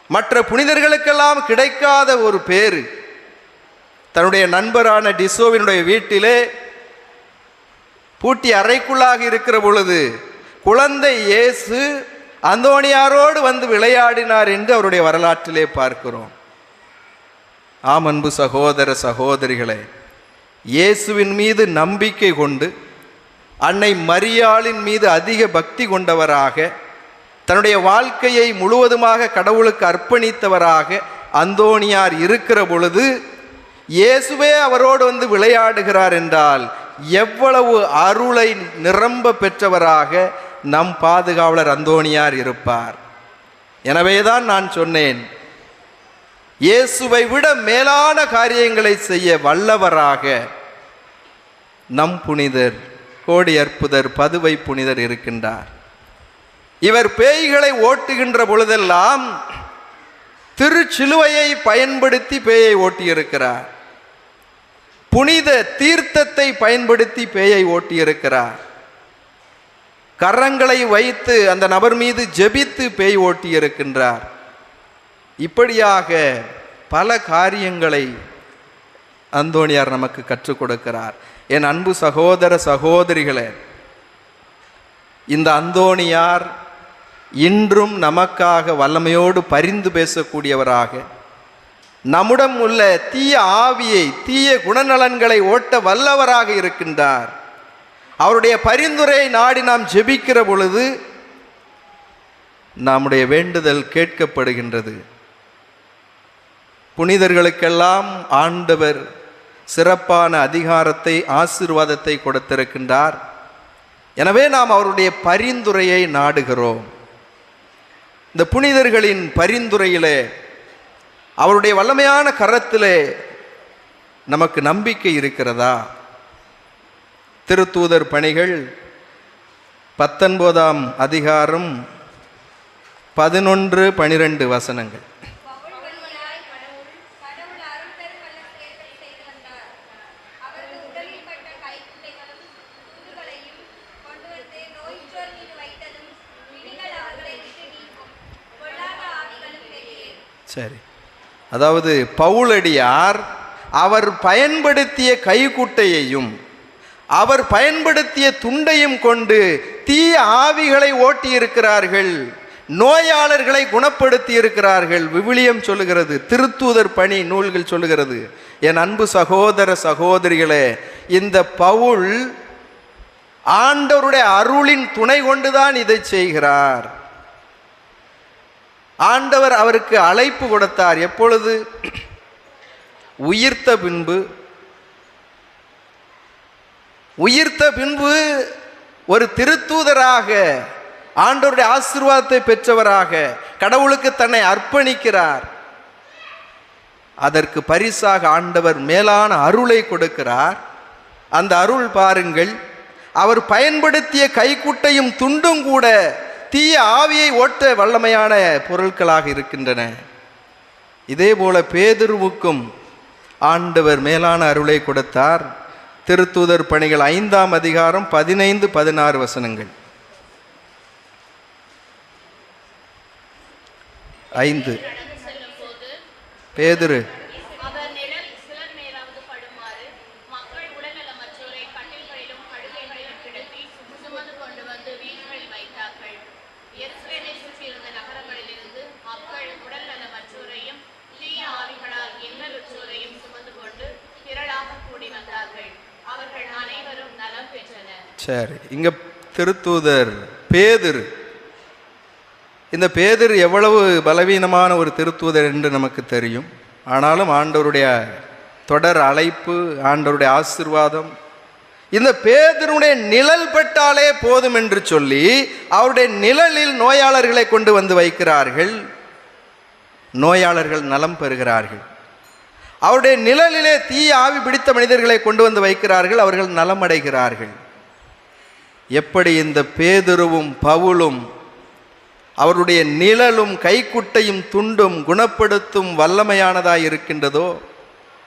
மற்ற புனிதர்களுக்கெல்லாம் கிடைக்காத ஒரு பேரு தன்னுடைய நண்பரான டிசோவினுடைய வீட்டிலே பூட்டி அறைக்குள்ளாக இருக்கிற பொழுது குழந்தை இயேசு அந்தோணியாரோடு வந்து விளையாடினார் என்று அவருடைய வரலாற்றிலே பார்க்கிறோம். ஆம் அன்பு சகோதர சகோதரிகளே, இயேசுவின் மீது நம்பிக்கை கொண்டு அன்னை மரியாளின் மீது அதிக பக்தி கொண்டவராக தன்னுடைய வாழ்க்கையை முழுவதுமாக கடவுளுக்கு அர்ப்பணித்தவராக அந்தோணியார் இருக்கிற பொழுது இயேசுவே அவரோடு வந்து விளையாடுகிறார் என்றால் எவ்வளவு அருளை நிரம்ப பெற்றவராக நம் பாதுகாவலர் அந்தோணியார் இருப்பார். எனவேதான் நான் சொன்னேன், இயேசுவை விட மேலான காரியங்களை செய்ய வல்லவராக நம் புனிதர் கோடி அற்புதர் பதுவை புனிதர் இருக்கின்றார். இவர் பேய்களை ஓட்டுகின்ற பொழுதெல்லாம் திருச்சிலுவையை பயன்படுத்தி பேயை ஓட்டியிருக்கிறார். புனித தீர்த்தத்தை பயன்படுத்தி பேயை ஓட்டியிருக்கிறார். கரங்களை வைத்து அந்த நபர் மீது ஜெபித்து பேய் ஓட்டியிருக்கின்றார். இப்படியாக பல காரியங்களை அந்தோணியார் நமக்கு கற்றுக் கொடுக்கிறார். என் அன்பு சகோதர சகோதரிகளே, இந்த அந்தோணியார் இன்றும் நமக்காக வல்லமையோடு பரிந்து பேசக்கூடியவராக, நம்முடன் உள்ள தீய ஆவியை தீய குணநலன்களை ஓட்ட வல்லவராக இருக்கின்றார். அவருடைய பரிந்துரையை நாடி நாம் ஜெபிக்கிற பொழுது நம்முடைய வேண்டுதல் கேட்கப்படுகின்றது. புனிதர்களுக்கெல்லாம் ஆண்டவர் சிறப்பான அதிகாரத்தை ஆசீர்வாதத்தை கொடுத்திருக்கின்றார். எனவே நாம் அவருடைய பரிந்துரையை நாடுகிறோம். இந்த புனிதர்களின் பரிந்துரையிலே அவருடைய வல்லமையான கரத்திலே நமக்கு நம்பிக்கை இருக்கிறதா? திருத்தூதர் பணிகள் 19ஆம் அதிகாரம் 11-12 வசனங்கள். சரி, அதாவது பவுலடியார் அவர் பயன்படுத்திய கைக்குட்டையையும் அவர் பயன்படுத்திய துண்டையும் கொண்டு தீய ஆவிகளை ஓட்டி இருக்கிறார்கள், நோயாளர்களை குணப்படுத்தி இருக்கிறார்கள். விவிலியம் சொல்லுகிறது, திருத்தூதர் பணி நூல்கள் சொல்லுகிறது. என் அன்பு சகோதர சகோதரிகளே, இந்த பவுல் ஆண்டவருடைய அருளின் துணை கொண்டுதான் இதை செய்கிறார். ஆண்டவர் அவருக்கு அழைப்பு கொடுத்தார். எப்பொழுது? உயிர்த்த பின்பு ஒரு திருத்தூதராக ஆண்டவருடைய ஆசீர்வாதத்தை பெற்றவராக கடவுளுக்கு தன்னை அர்ப்பணிக்கிறார். அதற்கு பரிசாக ஆண்டவர் மேலான அருளை கொடுக்கிறார். அந்த அருள் பாருங்கள், அவர் பயன்படுத்திய கைக்குட்டையும் துண்டும் கூட தீய ஆவியை ஓட்ட வல்லமையான பொருட்களாக இருக்கின்றன. இதே போல பேதுருவுக்கும் ஆண்டவர் மேலான அருளை கொடுத்தார். திருத்தூதர் பணிகள் 5ஆம் அதிகாரம் 15-16 வசனங்கள். 5. பேதுரு அவர் நிழல் சிலர் மேலாவது படுமாறு மக்கள் உடல்நலமற்றோரை கட்டில்களிலும் படுக்கைகளிலும் கிடத்தி சுமந்து கொண்டு வந்து வீடுகளில் வைத்தார்கள். எருசலேமை சுற்றியிருந்த நகரங்களிலிருந்து மக்கள் உடல்நலமற்றோரையும் தீய ஆவிகளால் இன்னலுற்றோரையும் சுமந்து கொண்டு திரளாக கூடி வந்தார்கள். அவர்கள் அனைவரும் நலம் பெற்றனர். சரி, இங்க திருத்தூதர் பேதுரு. இந்த பேதுரு எவ்வளவு பலவீனமான ஒரு திருத்தூதர் என்று நமக்கு தெரியும். ஆனாலும் ஆண்டவருடைய தொடர் அழைப்பு, ஆண்டவருடைய ஆசீர்வாதம், இந்த பேதுருடைய நிழல் பட்டாலே போதும் என்று சொல்லி அவருடைய நிழலில் நோயாளர்களை கொண்டு வந்து வைக்கிறார்கள். நோயாளர்கள் நலம் பெறுகிறார்கள். அவருடைய நிழலிலே தீய ஆவி பிடித்த மனிதர்களை கொண்டு வந்து வைக்கிறார்கள். அவர்கள் நலமடைகிறார்கள். எப்படி இந்த பேதுருவும் பவுலும் அவருடைய நிழலும் கைக்குட்டையும் துண்டும் குணப்படுத்தும் வல்லமையானதாய் இருக்கின்றதோ,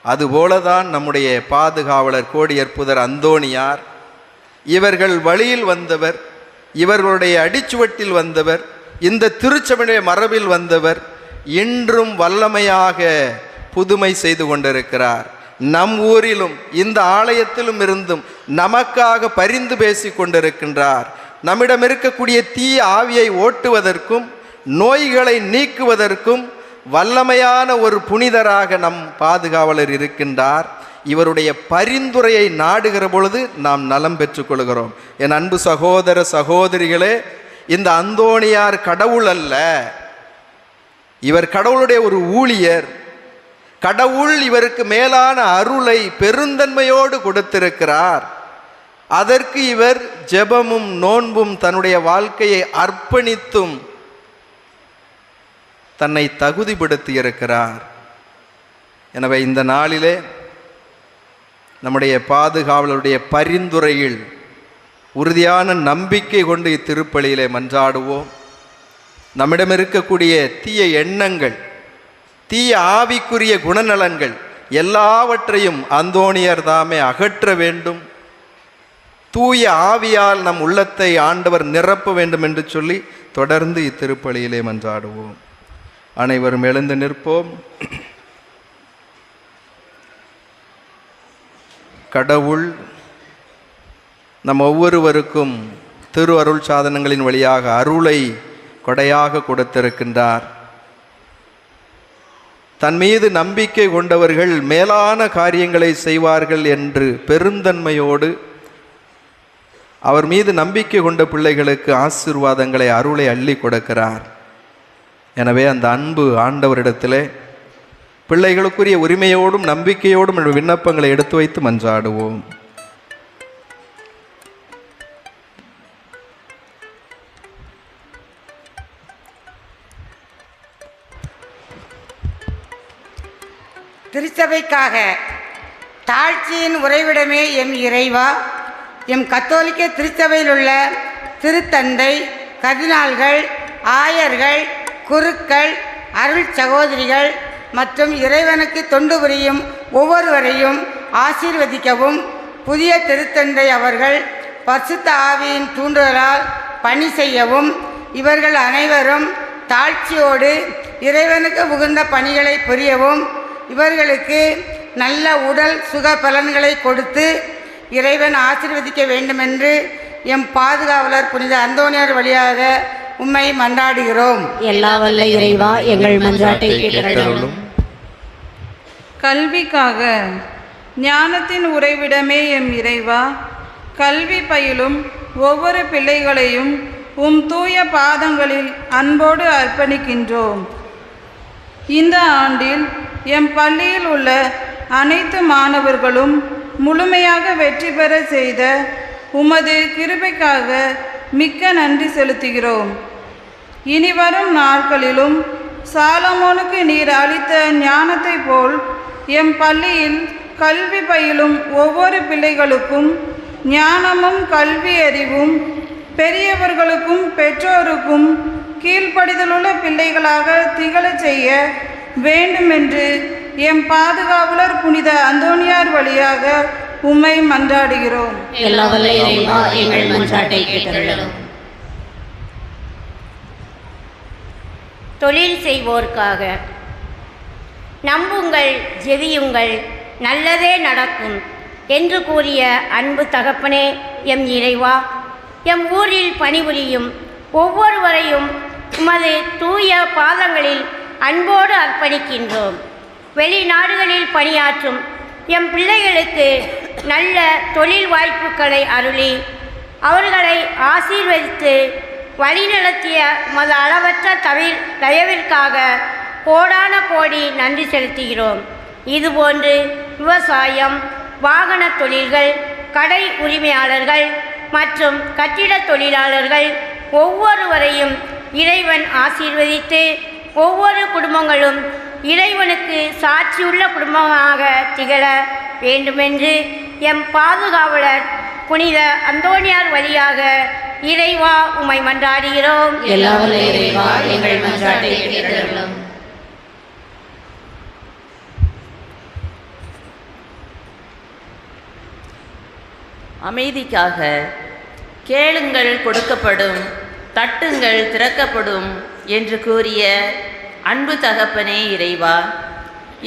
அதுபோலதான் நம்முடைய பாதுகாவலர் கோடியற்புதர் அந்தோணியார். இவர்கள் வழியில் வந்தவர், இவர்களுடைய அடிச்சுவட்டில் வந்தவர், இந்த திருச்சபையுடைய மரபில் வந்தவர். இன்றும் வல்லமையாக புதுமை செய்து கொண்டிருக்கிறார். நம் ஊரிலும் இந்த ஆலயத்திலும் இருந்தும் நமக்காக பரிந்து பேசி கொண்டிருக்கின்றார். நம்மிடம் இருக்கக்கூடிய தீய ஆவியை ஓட்டுவதற்கும் நோய்களை நீக்குவதற்கும் வல்லமையான ஒரு புனிதராக நம் பாதுகாவலர் இருக்கின்றார். இவருடைய பரிந்துரையை நாடுகிற பொழுது நாம் நலம் பெற்றுக்கொள்கிறோம். என் அன்பு சகோதர சகோதரிகளே, இந்த அந்தோணியார் கடவுள் அல்ல, இவர் கடவுளுடைய ஒரு ஊழியர். கடவுள் இவருக்கு மேலான அருளை பெருந்தன்மையோடு கொடுத்திருக்கிறார். அதற்கு இவர் ஜெபமும் நோன்பும் தன்னுடைய வாழ்க்கையை அர்ப்பணித்தும் தன்னை தகுதிப்படுத்தி இருக்கிறார். எனவே இந்த நாளிலே நம்முடைய பாதுகாவலருடைய பரிந்துரையில் உறுதியான நம்பிக்கை கொண்டு இத்திருப்பலியிலே மன்றாடுவோம். நம்மிடம் இருக்கக்கூடிய தீய எண்ணங்கள், தீய ஆவிக்குரிய குணநலன்கள் எல்லாவற்றையும் அந்தோணியர் தாமே அகற்ற வேண்டும். தூய ஆவியால் நம் உள்ளத்தை ஆண்டவர் நிரப்ப வேண்டும் என்று சொல்லி தொடர்ந்து இத்திருப்பலியிலே மன்றாடுவோம். அனைவரும் எழுந்து நிற்போம். கடவுள் நம் ஒவ்வொருவருக்கும் திரு அருள் சாதனங்களின் வழியாக அருளை கொடையாக கொடுத்திருக்கின்றார். தன் மீது நம்பிக்கை கொண்டவர்கள் மேலான காரியங்களை செய்வார்கள் என்று பெருந்தன்மையோடு அவர் மீது நம்பிக்கை கொண்ட பிள்ளைகளுக்கு ஆசீர்வாதங்களை, அருளை அள்ளி கொடுக்கிறார். எனவே அந்த அன்பு ஆண்டவரிடத்திலே பிள்ளைகளுக்குரிய உரிமையோடும் நம்பிக்கையோடும் விண்ணப்பங்களை எடுத்து வைத்து மன்றாடுவோம். திருச்சபைக்காக தாழ்ச்சியின் உறைவிடமே எம் இறைவா, எம் கத்தோலிக்க திருச்சபையில் உள்ள திருத்தந்தை, கர்தினால்கள், ஆயர்கள், குருக்கள், அருள் சகோதரிகள் மற்றும் இறைவனுக்கு தொண்டு புரியும் ஒவ்வொருவரையும் ஆசீர்வதிக்கவும், புதிய திருத்தந்தை அவர்கள் பரிசுத்த ஆவியின் தூண்டுதலால் பணி செய்யவும், இவர்கள் அனைவரும் தாழ்ச்சியோடு இறைவனுக்கு உகந்த பணிகளை புரியவும், இவர்களுக்கு நல்ல உடல் சுக பலன்களை கொடுத்து இறைவன் ஆசீர்வதிக்க வேண்டுமென்று எம் பாதுகாவலர் புனித அந்தோணியார் வழியாக உம்மை மன்றாடுகிறோம். எல்லா வல்ல இறைவா, எங்கள் மன்றாட்டை கேட்டருளும். கல்விக்காக ஞானத்தின் உறைவிடமே எம் இறைவா, கல்வி பயிலும் ஒவ்வொரு பிள்ளைகளையும் உம் தூய பாதங்களில் அன்போடு அர்ப்பணிக்கின்றோம். இந்த ஆண்டில் எம் பள்ளியில் உள்ள அனைத்து மாணவர்களும் முழுமையாக வெற்றி பெற செய்த உமது கிருபைக்காக மிக்க நன்றி செலுத்துகிறோம். இனிவரும் நாட்களிலும் சாலமோனுக்கு நீர் அளித்த ஞானத்தை போல் எம் பள்ளியில் கல்வி பயிலும் ஒவ்வொரு பிள்ளைகளுக்கும் ஞானமும் கல்வி அறிவும், பெரியவர்களுக்கும் பெற்றோருக்கும் கீழ்ப்படிதலுள்ள பிள்ளைகளாக திகழச் செய்ய வேண்டுமென்று எம் பாதுகாவலர் புனித அந்தோணியார் வழியாக உம்மை மன்றாடுகிறோம். எல்லாம் வல்ல இறைவா, எங்கள் மன்றாட்டை கேட்டருளும். தொழில் செய்வோர்க்காக நம்புங்கள், ஜெபியுங்கள், நல்லதே நடக்கும் என்று கூறிய அன்பு தகப்பனே, எம் இறைவா, எம் ஊரில் பணிபுரியும் ஒவ்வொருவரையும் உமது தூய பாதங்களில் அன்போடு அர்ப்பணிக்கின்றோம். வெளிநாடுகளில் பணியாற்றும் எம் பிள்ளைகளுக்கு நல்ல தொழில் வாய்ப்புகளை அருளி அவர்களை ஆசீர்வதித்து வழிநடத்திய உமது அளவற்ற தயவிற்காக கோடான கோடி நன்றி செலுத்துகிறோம். இதுபோன்று விவசாயம், வாகன தொழில்கள், கடை உரிமையாளர்கள் மற்றும் கட்டிடத் தொழிலாளர்கள் ஒவ்வொருவரையும் இறைவன் ஆசீர்வதித்து ஒவ்வொரு குடும்பங்களும் இறைவனுக்கு சாட்சியுள்ள குடும்பமாக திகழ வேண்டுமென்று எம் பாதுகாவலர் புனித அந்தோணியார் வழியாக இறைவா உம்மை மன்றாடுகிறோம். எல்லாம் வல்ல இறைவா, எங்கள் மன்றாட்டை கேட்டருளும். அமைதிக்காக கேளுங்கள் கொடுக்கப்படும், தட்டுங்கள் திறக்கப்படும் என்று கூறிய அன்பு தகப்பனே இறைவா,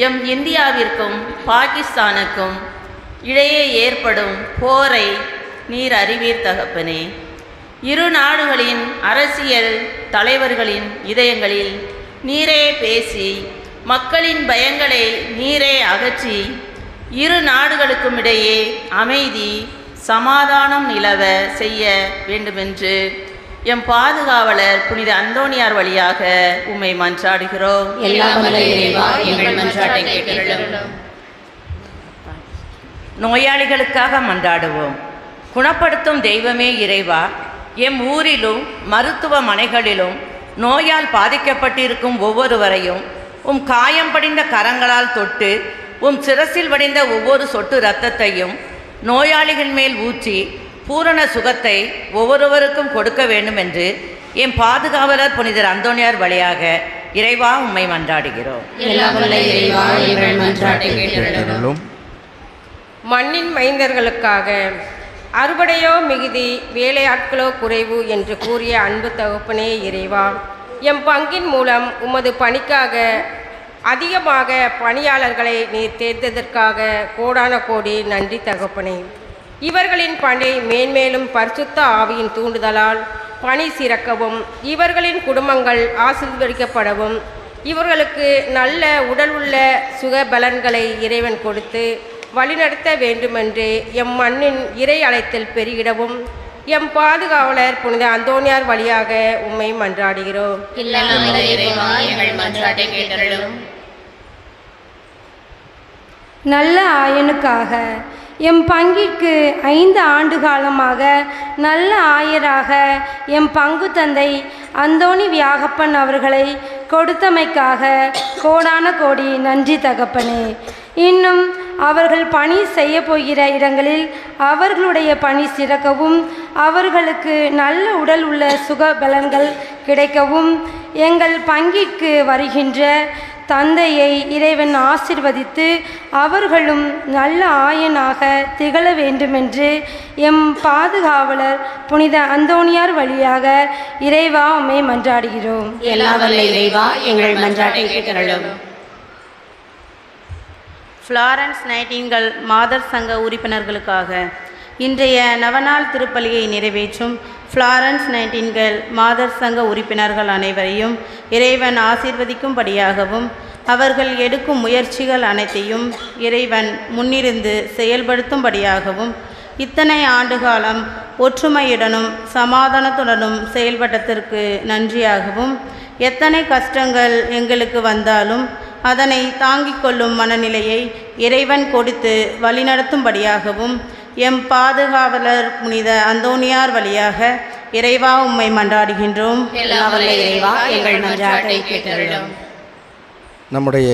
எம் இந்தியாவிற்கும் பாகிஸ்தானுக்கும் இடையே ஏற்படும் போரை நீர் அறிவீர் தகப்பனே. இரு நாடுகளின் அரசியல் தலைவர்களின் இதயங்களில் நீரே பேசி மக்களின் பயங்களை நீரே அகற்றி இரு நாடுகளுக்கும் இடையே அமைதி சமாதானம் நிலவ செய்ய வேண்டுமென்று எம் பாதுகாவலர் புனித அந்தோணியார் வழியாக உம்மை மன்றாடுகிறோம். எல்லாம் வல்ல இறைவா, எங்கள் மன்றாட்டை கேட்டருளும். நோயாளிகளுக்காக மன்றாடுவோம். குணப்படுத்தும் தெய்வமே இறைவா, எம் ஊரிலும் மருத்துவமனைகளிலும் நோயால் பாதிக்கப்பட்டிருக்கும் ஒவ்வொருவரையும் உம் காயம் படிந்த கரங்களால் தொட்டு உம் சிரசில் வடிந்த ஒவ்வொரு சொட்டு இரத்தத்தையும் நோயாளிகள் மேல் ஊற்றி பூரண சுகத்தை ஒவ்வொருவருக்கும் கொடுக்க வேண்டும் என்று என் பாதுகாவலர் புனிதர் அந்தோணியார் வழியாக இறைவா உம்மை மன்றாடுகிறோம். எல்லாம் வல்ல இறைவா, எங்கள் மன்றாட்டை கேட்டருளும். மண்ணின் மைந்தர்களுக்காக அறுவடையோ மிகுதி, வேலையாட்களோ குறைவு என்று கூறிய அன்பு தகப்பனே இறைவா, எம் பங்கின் மூலம் உமது பணிக்காக அதிகமாக பணியாளர்களை நீர் தேர்ந்ததற்காக கோடான கோடி நன்றி தகப்பனே. இவர்களின் பணி மேன்மேலும் பரிசுத்த ஆவியின் தூண்டுதலால் பணி சிறக்கவும், இவர்களின் குடும்பங்கள் ஆசீர்வதிக்கப்படவும், இவர்களுக்கு நல்ல உடல் உள்ள சுகபலன்களை இறைவன் கொடுத்து வழிநடத்த வேண்டுமென்று எம் மண்ணின் இறை அழைத்தல் பெருகிடவும் எம் பாதுகாவலர் புனித அந்தோணியார் வழியாக உம்மை மன்றாடுகிறோம். எல்லாம் வல்ல இறைவா, எங்கள் மன்றாட்டை கேட்டருளும். நல்ல ஆயனுக்காக எம் பங்கிற்கு 5 ஆண்டு காலமாக நல்ல ஆயராக எம் பங்கு தந்தை அந்தோணி வியாகப்பன் அவர்களை கொடுத்தமைக்காக கோடான கோடி நன்றி தகப்பனே. இன்னும் அவர்கள் பணி செய்ய போகிற இடங்களில் அவர்களுடைய பணி சிறக்கவும், அவர்களுக்கு நல்ல உடல் உள்ள சுகபலன்கள் கிடைக்கவும், எங்கள் பங்கிற்கு வருகின்ற தந்தையை இறைவன் ஆசிர்வதித்து அவர்களும் நல்ல ஆயனாக திகழ வேண்டுமென்று எம் பாதுகாவலர் புனித அந்தோணியார் வழியாக இறைவா உம்மை மன்றாடுகிறோம். எல்லாம் வல்ல இறைவா, எங்கள் மன்றாட்டை கேட்டருளும். ஃப்ளாரன்ஸ் நைட்டிங்கேல் மாதர் சங்க உறுப்பினர்களுக்காக இன்றைய நவநாள் திருப்பலியை நிறைவேற்றும் ஃப்ளாரன்ஸ் நைட்டிங்கேல் மாதர் சங்க உறுப்பினர்கள் அனைவரையும் இறைவன் ஆசீர்வதிக்கும்படியாகவும், அவர்கள் எடுக்கும் முயற்சிகள் அனைத்தையும் இறைவன் முன்னிருந்து செயல்படுத்தும்படியாகவும், இத்தனை ஆண்டுகாலம் ஒற்றுமையுடனும் சமாதானத்துடனும் செயல்பட்டதற்கு நன்றியாகவும், எத்தனை கஷ்டங்கள் எங்களுக்கு வந்தாலும் அதனை தாங்கிக் கொள்ளும் மனநிலையை இறைவன் கொடுத்து வழிநடத்தும்படியாகவும் எம் பாதுகாவலர் புனித அந்தோணியார் வழியாக இறைவா உம்மை மன்றாடுகின்றோம். எல்லாம் வல்ல இறைவா, எங்கள் மன்றாட்டை கேட்டருளும். நம்முடைய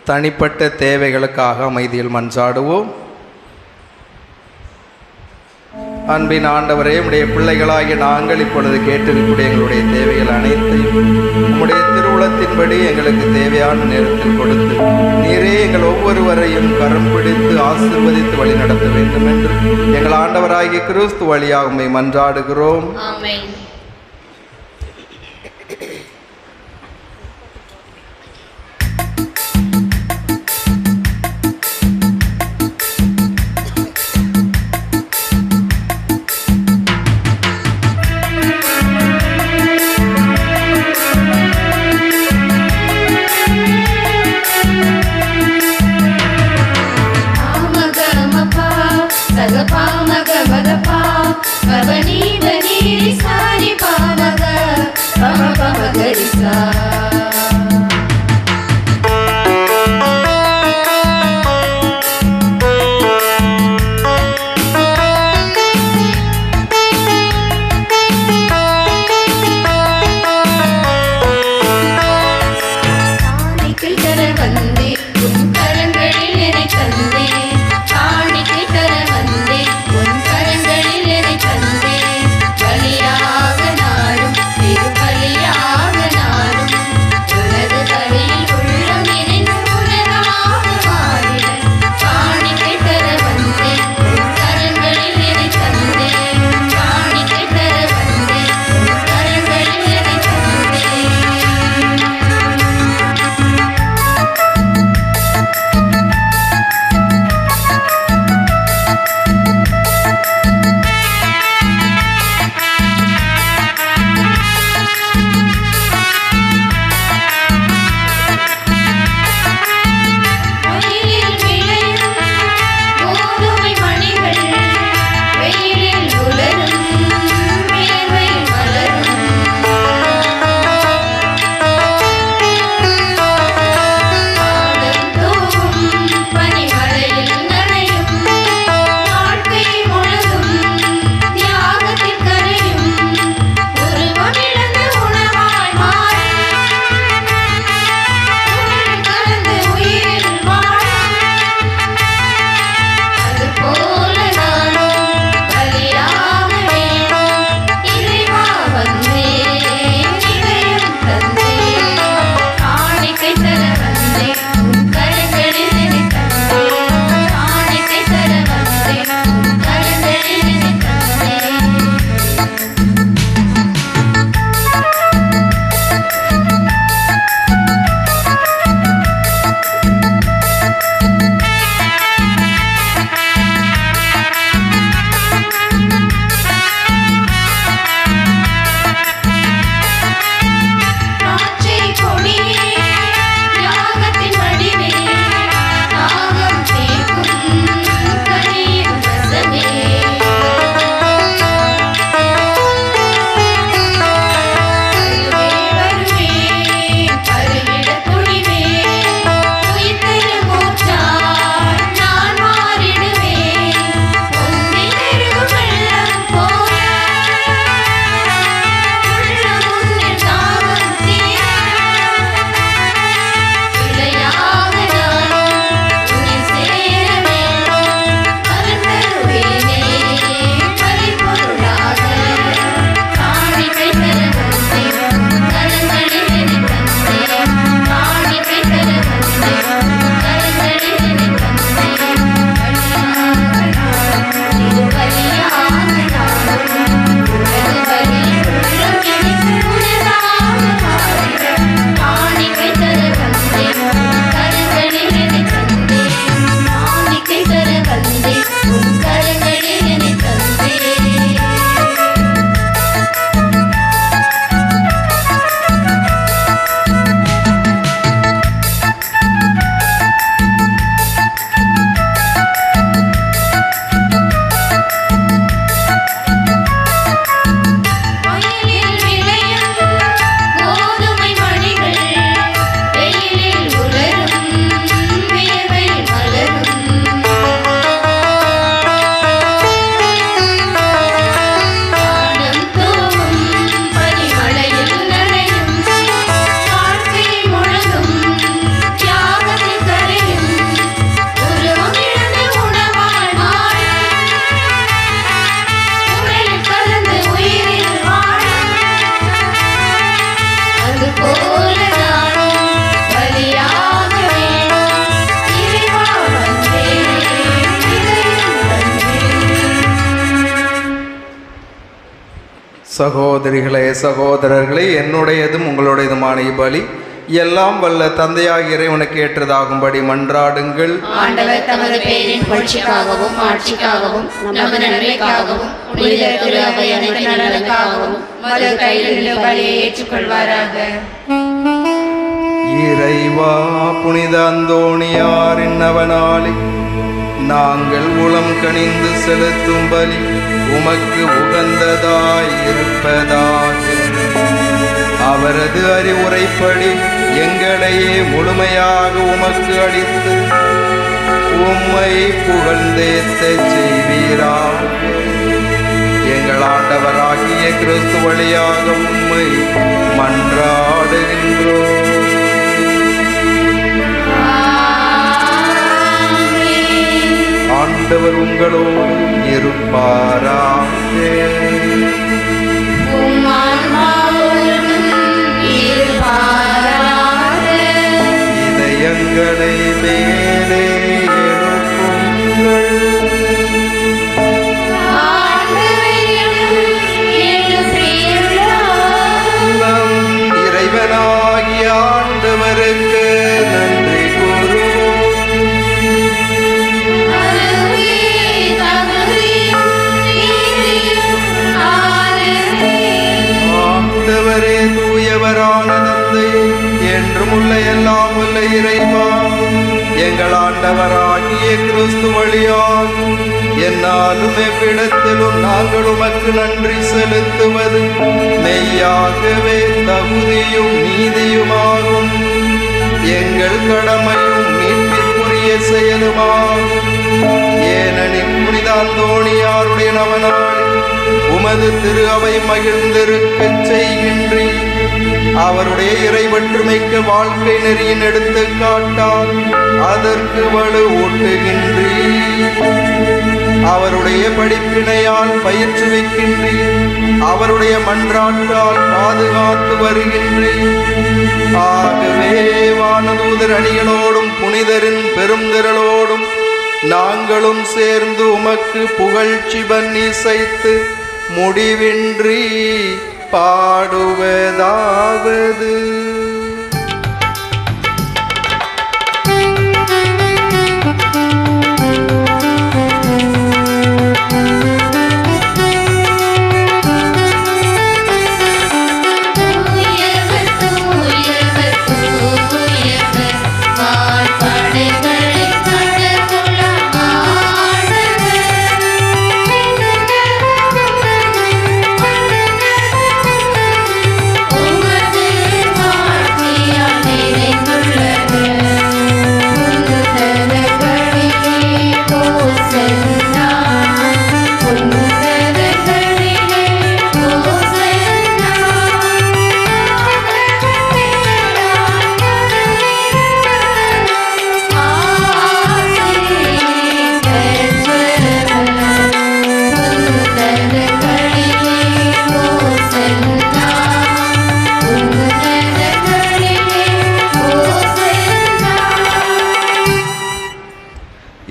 தனிப்பட்ட தேவைகளுக்காக அமைதியில் மன்றாடுவோம். அன்பின் ஆண்டவரே, உம்முடைய பிள்ளைகளாகிய நாங்கள் இப்பொழுது கேட்டிருக்கக்கூடிய எங்களுடைய தேவைகள் அனைத்தையும் உம்முடைய திருவுளத்தின்படி எங்களுக்கு தேவையான நேரத்தில் கொடுத்து நீரே எங்கள் ஒவ்வொருவரையும் கரம் பிடித்து ஆசீர்வதித்து வழி நடத்த வேண்டும் என்று எங்கள் ஆண்டவராகிய கிறிஸ்து வழியாக உம்மை மன்றாடுகிறோம். ஆமென். Bani bani sari சகோதரிகளே, சகோதரர்களே, என்னுடையதும் உங்களுடையதுமான இப்பலி எல்லாம் வல்ல தந்தையாகிய இறைவனுக்கு ஏற்றதாகும்படி மன்றாடுங்கள். ஆண்டவர் தமது பெயரின் புகழ்ச்சிக்காகவும் ஆட்சிக்காகவும் நமது நன்மைக்காகவும் புனித திரு அவை அனைத்து நலனுக்காகவும் மது கையிலிருந்து பலியை ஏற்றுக்கொள்வாராக. இறைவா, புனித அந்தோணியாரின் நவநாளை நாங்கள் உளம் கனிந்து செலுத்தும் பலி உமக்கு உகந்ததாயிருப்பதாக. அவரது அறிவுரைப்படி எங்களையே முழுமையாக உமக்கு அளித்து உம்மை புகழ்ந்தேத்த செய்வீராக. எங்கள் ஆண்டவராகிய கிறிஸ்து வழியாக உம்மை மன்றாடுகின்றோம். ஆண்டவர் உங்களோடு இருப்பாராக. இதயங்களை மேலே எழுப்புங்கள். நம் இறைவனாகிய ஆண்டவருக்கு நன்றி கூறுவோம். ஆண்டவரே, தூயவரான தந்தை, என்றும் உள்ள எல்லாம் உள்ள இறைவா, எங்கள் ஆண்டவராகிய கிறிஸ்து வழியாக என்னாலும் எவ்விடத்திலும் நாங்கள் உமக்கு நன்றி செலுத்துவது மெய்யாகவே தகுதியும் நீதியுமாகும். எங்கள் கடமையும் மீட்பிற்குரிய செயலுமாகும். ஏனெனில் புனித அந்தோணியாருடைய நவநாளில் உமது திரு அவை மகிழ்ந்திருக்கச் செய்கின்றீர். அவருடைய இறைவற்றுமைக்க வாழ்க்கை நெறியின் எடுத்துக்காட்டால் அதற்கு வலு ஊட்டுகின்றீர். அவருடைய படிப்பினையால் பயிற்றுவிக்கின்றீர். அவருடைய மன்றாட்டால் பாதுகாத்து வருகின்றீர். ஆகவே வானதூதர் அணிகளோடும் புனிதரின் பெருந்திரளோடும் நாங்களும் சேர்ந்து உமக்கு புகழ்ச்சி பண்ணி இசைத்து முடிவின்றி பாடுவதாவது.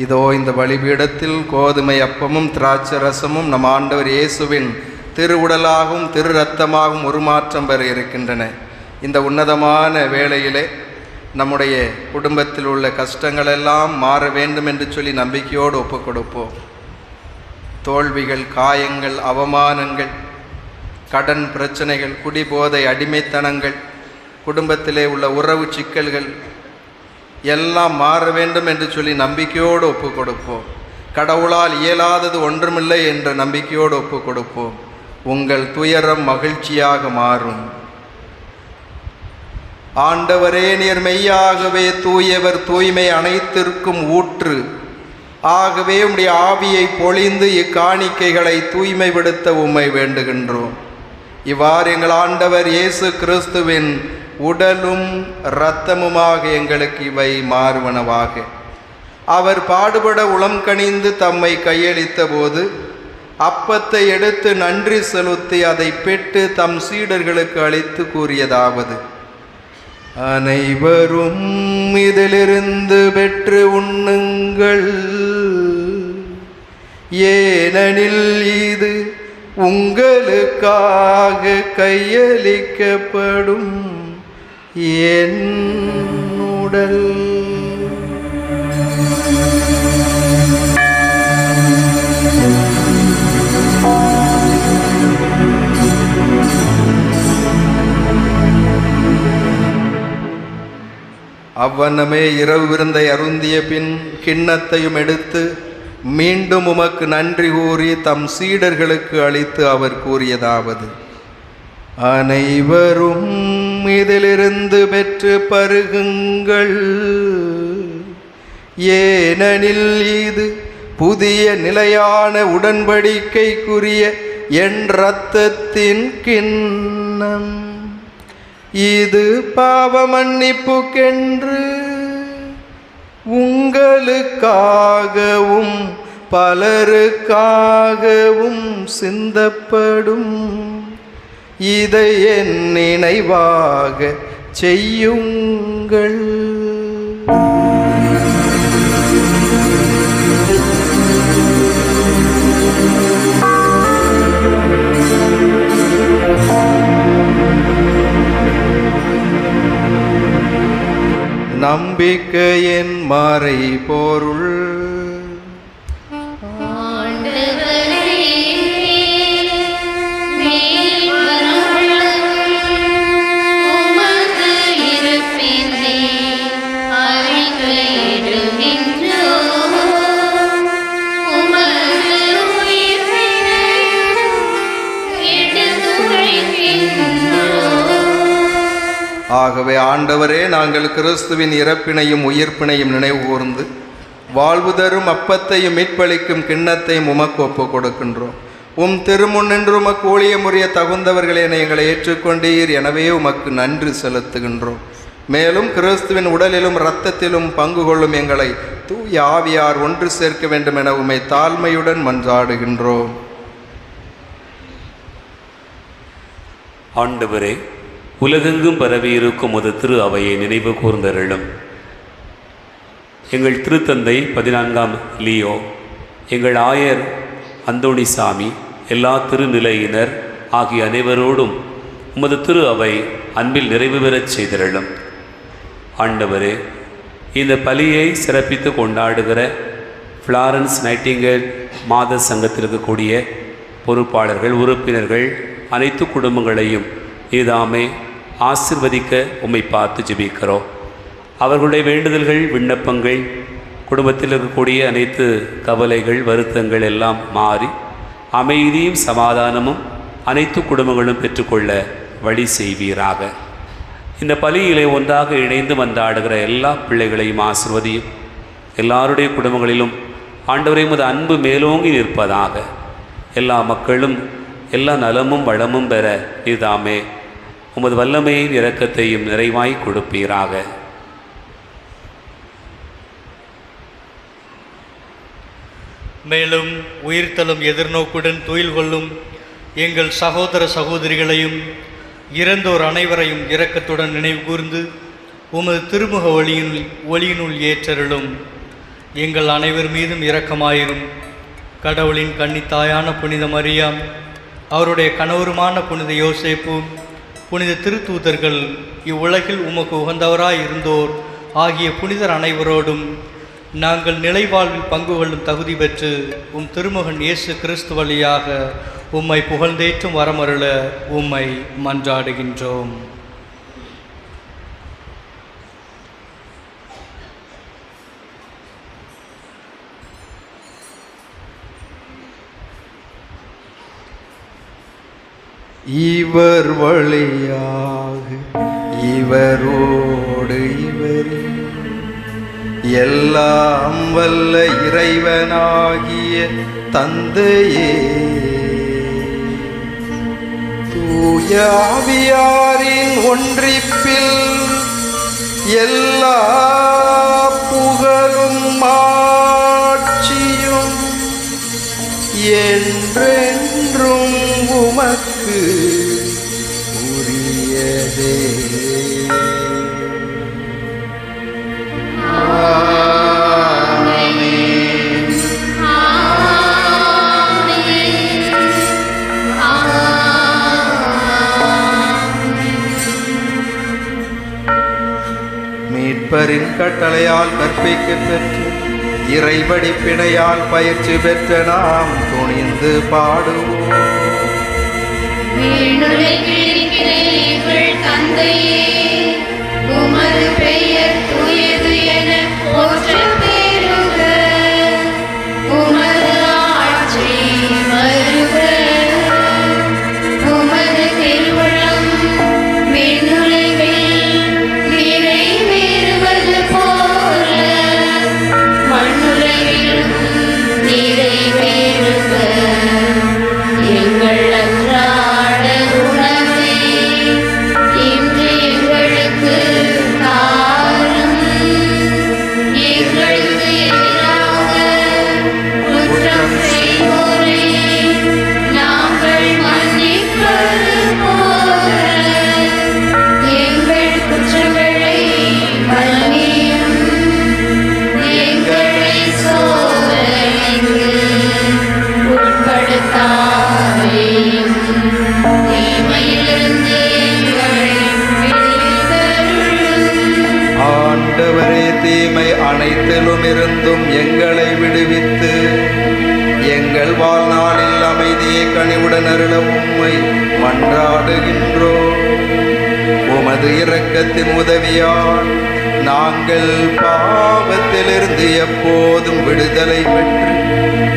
இதோ இந்த பலிபீடத்தில் கோதுமை அப்பமும் திராட்சை ரசமும் நம் ஆண்டவர் இயேசுவின் திருவுடலாகவும் திரு இரத்தமாகவும் உருமாற்றம் பெற இருக்கின்றன. இந்த உன்னதமான வேளையிலே நம்முடைய குடும்பத்தில் உள்ள கஷ்டங்களெல்லாம் மாற வேண்டும் என்று சொல்லி நம்பிக்கையோடு ஒப்புக் கொடுப்போம். தோல்விகள், காயங்கள், அவமானங்கள், கடன் பிரச்சனைகள், குடிபோதை, அடிமைத்தனங்கள், குடும்பத்திலே உள்ள உறவு சிக்கல்கள் எல்லாம் மாற வேண்டும் என்று சொல்லி நம்பிக்கையோடு ஒப்புக் கொடுப்போம். கடவுளால் இயலாதது ஒன்றுமில்லை என்ற நம்பிக்கையோடு ஒப்புக் கொடுப்போம். உங்கள் துயரம் மகிழ்ச்சியாக மாறும். ஆண்டவரே, நீர் மெய்யாகவே தூயவர், தூய்மை அனைத்திற்கும் ஊற்று. ஆகவே உம்முடைய ஆவியை பொழிந்து இக்காணிக்கைகளை தூய்மைப்படுத்த உம்மை வேண்டுகின்றோம். இவ்வாறு எங்கள் ஆண்டவர் இயேசு கிறிஸ்துவின் உடலும் இரத்தமுமாக எங்களுக்கு இவை மாறுவனவாக. அவர் பாடுபட உளம் கனிந்து தம்மை கையளித்த போது அப்பத்தை எடுத்து நன்றி செலுத்தி அதை பெற்று தம் சீடர்களுக்கு அளித்து கூறியதாவது: அனைவரும் இதிலிருந்து பெற்று உண்ணுங்கள், ஏனெனில் இது உங்களுக்காக கையளிக்கப்படும் என் உடல். அவ்வண்ணமே இரவு விருந்தை அருந்திய பின் கிண்ணத்தையும் எடுத்து மீண்டும் உமக்கு நன்றி கூறி தம் சீடர்களுக்கு அளித்து அவர் கூறியதாவது: அனைவரும் இதிலிருந்து பெற்று பருகுங்கள், ஏனெனில் இது புதிய நிலையான உடன்படிக்கைக்குரிய என் இரத்தத்தின் கிண்ணம். இது பாவ மன்னிப்புக்கென்று உங்களுக்காகவும் பலருக்காகவும் சிந்தப்படும். இதை என் நினைவாக செய்யுங்கள். நம்பிக்கையின் மறைபொருள். ஆகவே ஆண்டவரே, நாங்கள் கிறிஸ்துவின் இறப்பினையும் உயிர்ப்பினையும் நினைவு கூர்ந்து வாழ்வு தரும் அப்பத்தையும் மீட்பளிக்கும் கிண்ணத்தையும் உமக்கு ஒப்புக் கொடுக்கின்றோம். உம் திருமுன்னின்று உமக்கு ஊழியமுறைய தகுந்தவர்களே எங்களை ஏற்றுக்கொண்டீர். எனவே உமக்கு நன்றி செலுத்துகின்றோம். மேலும் கிறிஸ்துவின் உடலிலும் இரத்தத்திலும் பங்கு கொள்ளும் எங்களை தூய ஆவியார் ஒன்று சேர்க்க வேண்டும் என உம்மை தாழ்மையுடன் மன்றாடுகின்றோம். ஆண்டவரே, உலகெங்கும் பரவி இருக்கும் ஒரு திரு அவையை நினைவு கூர்ந்தருளும். எங்கள் திருத்தந்தை 14ஆம் லியோ, எங்கள் ஆயர் அந்தோணிசாமி, எல்லா திருநிலையினர் ஆகிய அனைவரோடும் உமது திரு அவை அன்பில் நிறைவு பெறச் செய்திருளும். ஆண்டவரே, இந்த பலியை சிறப்பித்து கொண்டாடுகிற ஃப்ளாரன்ஸ் நைட்டிங்கேல் மாத சங்கத்திற்கு கூடிய பொறுப்பாளர்கள், உறுப்பினர்கள், அனைத்து குடும்பங்களையும் நீதாமே ஆசிர்வதிக்க உம்மை பார்த்து ஜெபிக்கிறோம். அவர்களுடைய வேண்டுதல்கள், விண்ணப்பங்கள், குடும்பத்தில் இருக்கக்கூடிய அனைத்து கவலைகள், வருத்தங்கள் எல்லாம் மாறி அமைதியும் சமாதானமும் அனைத்து குடும்பங்களும் பெற்றுக்கொள்ள வழி செய்வீராக. இந்த பலியிலே ஒன்றாக இணைந்து வந்தாடுகிற எல்லா பிள்ளைகளையும் ஆசிர்வதியும். எல்லாருடைய குடும்பங்களிலும் ஆண்டவரே உமது அன்பு மேலோங்கி நிற்பதாக. எல்லா மக்களும் எல்லா நலமும் வளமும் பெற நீதாமே உமது வல்லமையின் இரக்கத்தையும் நிறைவாய் கொடுப்பீராக. மேலும் உயிர்த்தலும் எதிர்நோக்குடன் துயில் கொள்ளும் எங்கள் சகோதர சகோதரிகளையும் இறந்தோர் அனைவரையும் இரக்கத்துடன் நினைவு கூர்ந்து உமது திருமுக ஒளியினுள் ஏற்றருளும். எங்கள் அனைவர் மீதும் இரக்கமாயிரும். கடவுளின் கன்னித்தாயான புனித மரியாம், அவருடைய கணவருமான புனித யோசேப்பு, புனித திருத்தூதர்கள், இவ்வுலகில் உமக்கு உகந்தவராய் இருந்தோர் ஆகிய புனிதர் அனைவரோடும் நாங்கள் நிலைவாழ்வில் பங்கு கொள்ளும் தகுதி பெற்று உம் திருமகன் இயேசு கிறிஸ்து வழியாக உம்மை புகழ்ந்தேற்றும் வரமருள உம்மை மன்றாடுகின்றோம். இவர் வழியாக இவரோடு இவரில் எல்லாம் வல்ல இறைவனாகிய தந்தையே, தூய ஆவியாரின் ஒன்றிப்பில் எல்லா புகழும் மாட்சியும் என்றென்றும் உமக்கு உரியதே. இவரின் கட்டளையால் கற்பிக்க பெற்று இறைவடிப்பினையால் பயிற்சி பெற்ற நாம் துணிந்து பாடுவோம். தந்தையே, உமது பெயர் தூயது என போற்றப் பெறுக. உமது ஆட்சி வருக. உமது திருவுளம் விண்ணுலகில் நிறைவேறுவது போல மண்ணுலகிலும் நிறைவேறுக. எங்கள் அன்றாட உணவை இன்று எங்களுக்கு தாரும். எங்களுக்கு எதிராக குற்றம் செய்வோரை நாங்கள் மன்னிப்பது போல எங்கள் குற்றங்களை மன்னியும். எங்களை சோதனைக்கு உட்படுத்தாதேயும். தீமையிலிருந்து எங்களை விடுவித்தருளும். ஆண்டவரே, தீமை அனைத்திலும் இருந்தும் எங்களை விடுவித்து எங்கள் வாழ்நாளில் அமைதியை கனிவுடன் அருள உம்மை மன்றாடுகின்றோம். உமது இரக்கத்தின் உதவியால் நாங்கள் பாவத்திலிருந்து எப்போதும் விடுதலை பெற்று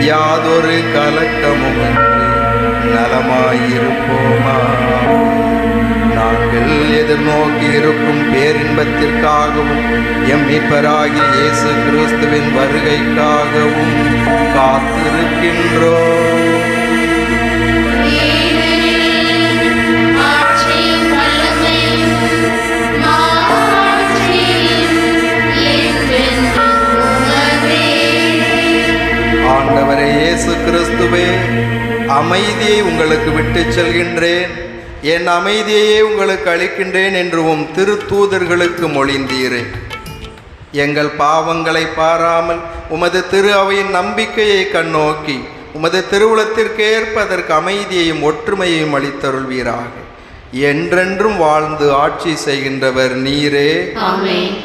யாதொரு கலக்கமும் நலமாயிருப்போமா. நாங்கள் எதிர்நோக்கி இருக்கும் பேரின்பத்திற்காகவும் எம் மீட்பராகிய இயேசு கிறிஸ்துவின் வருகைக்காகவும் காத்திருக்கின்றோம். ஆட்சியும் வல்லமையும் மாட்சியும் என்றென்றும் உமதே. ஆண்டவரே இயேசு கிறிஸ்துவே, அமைதியை உங்களுக்கு விட்டுச் செல்கின்றேன், என் அமைதியையே உங்களுக்கு அளிக்கின்றேன் என்று உம் திருத்தூதர்களுக்கு மொழிந்தீரே. எங்கள் பாவங்களை பாராமல் உமது திரு அவையின் நம்பிக்கையை கண்ணோக்கி உமது திருவுளத்திற்கு ஏற்ப அதற்கு அமைதியையும் ஒற்றுமையையும் அளித்தருள்வீராக. என்றென்றும் வாழ்ந்து ஆட்சி செய்கின்றவர் நீரே. ஆமென்.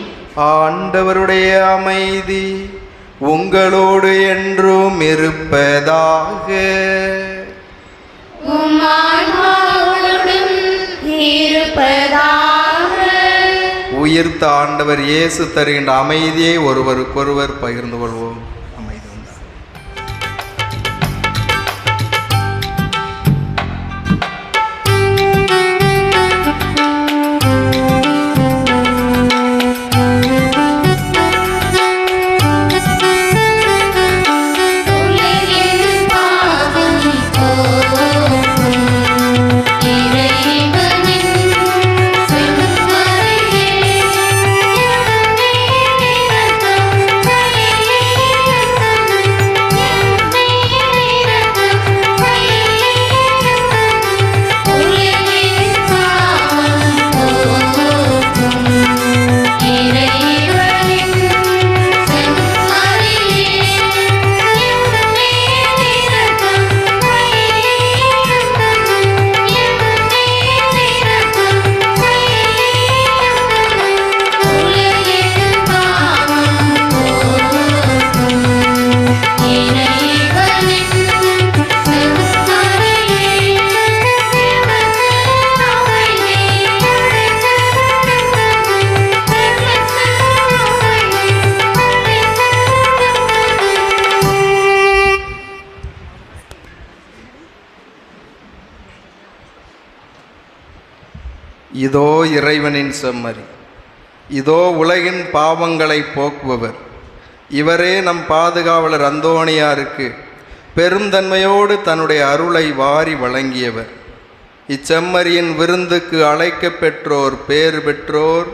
ஆண்டவருடைய அமைதி உங்களோடு என்றும் இருப்பதாக. உம் ஆன்மாவோடும் இருப்பதாக. உயிர்த்த ஆண்டவர் இயேசு தருகின்ற அமைதியை ஒருவருக்கொருவர் பகிர்ந்து கொள்வோம். அமைதி உண்டாக. உலகின் பாவம் போக்கும் இறைவனின் செம்மறியே, உலகின் பாவம் போக்கும் இறைவனின் செம்மறியே, இதோ இறைவனின் செம்மறி, இதோ உலகின் பாவங்களை போக்குபவர். இவரே நம் பாதுகாவலர் அந்தோணியாருக்கு பெருந்தன்மையோடு தன்னுடைய அருளை வாரி வழங்கியவர். இச்செம்மறியின் விருந்துக்கு அழைக்கப் பெற்றோர் பேறு பெற்றோர்.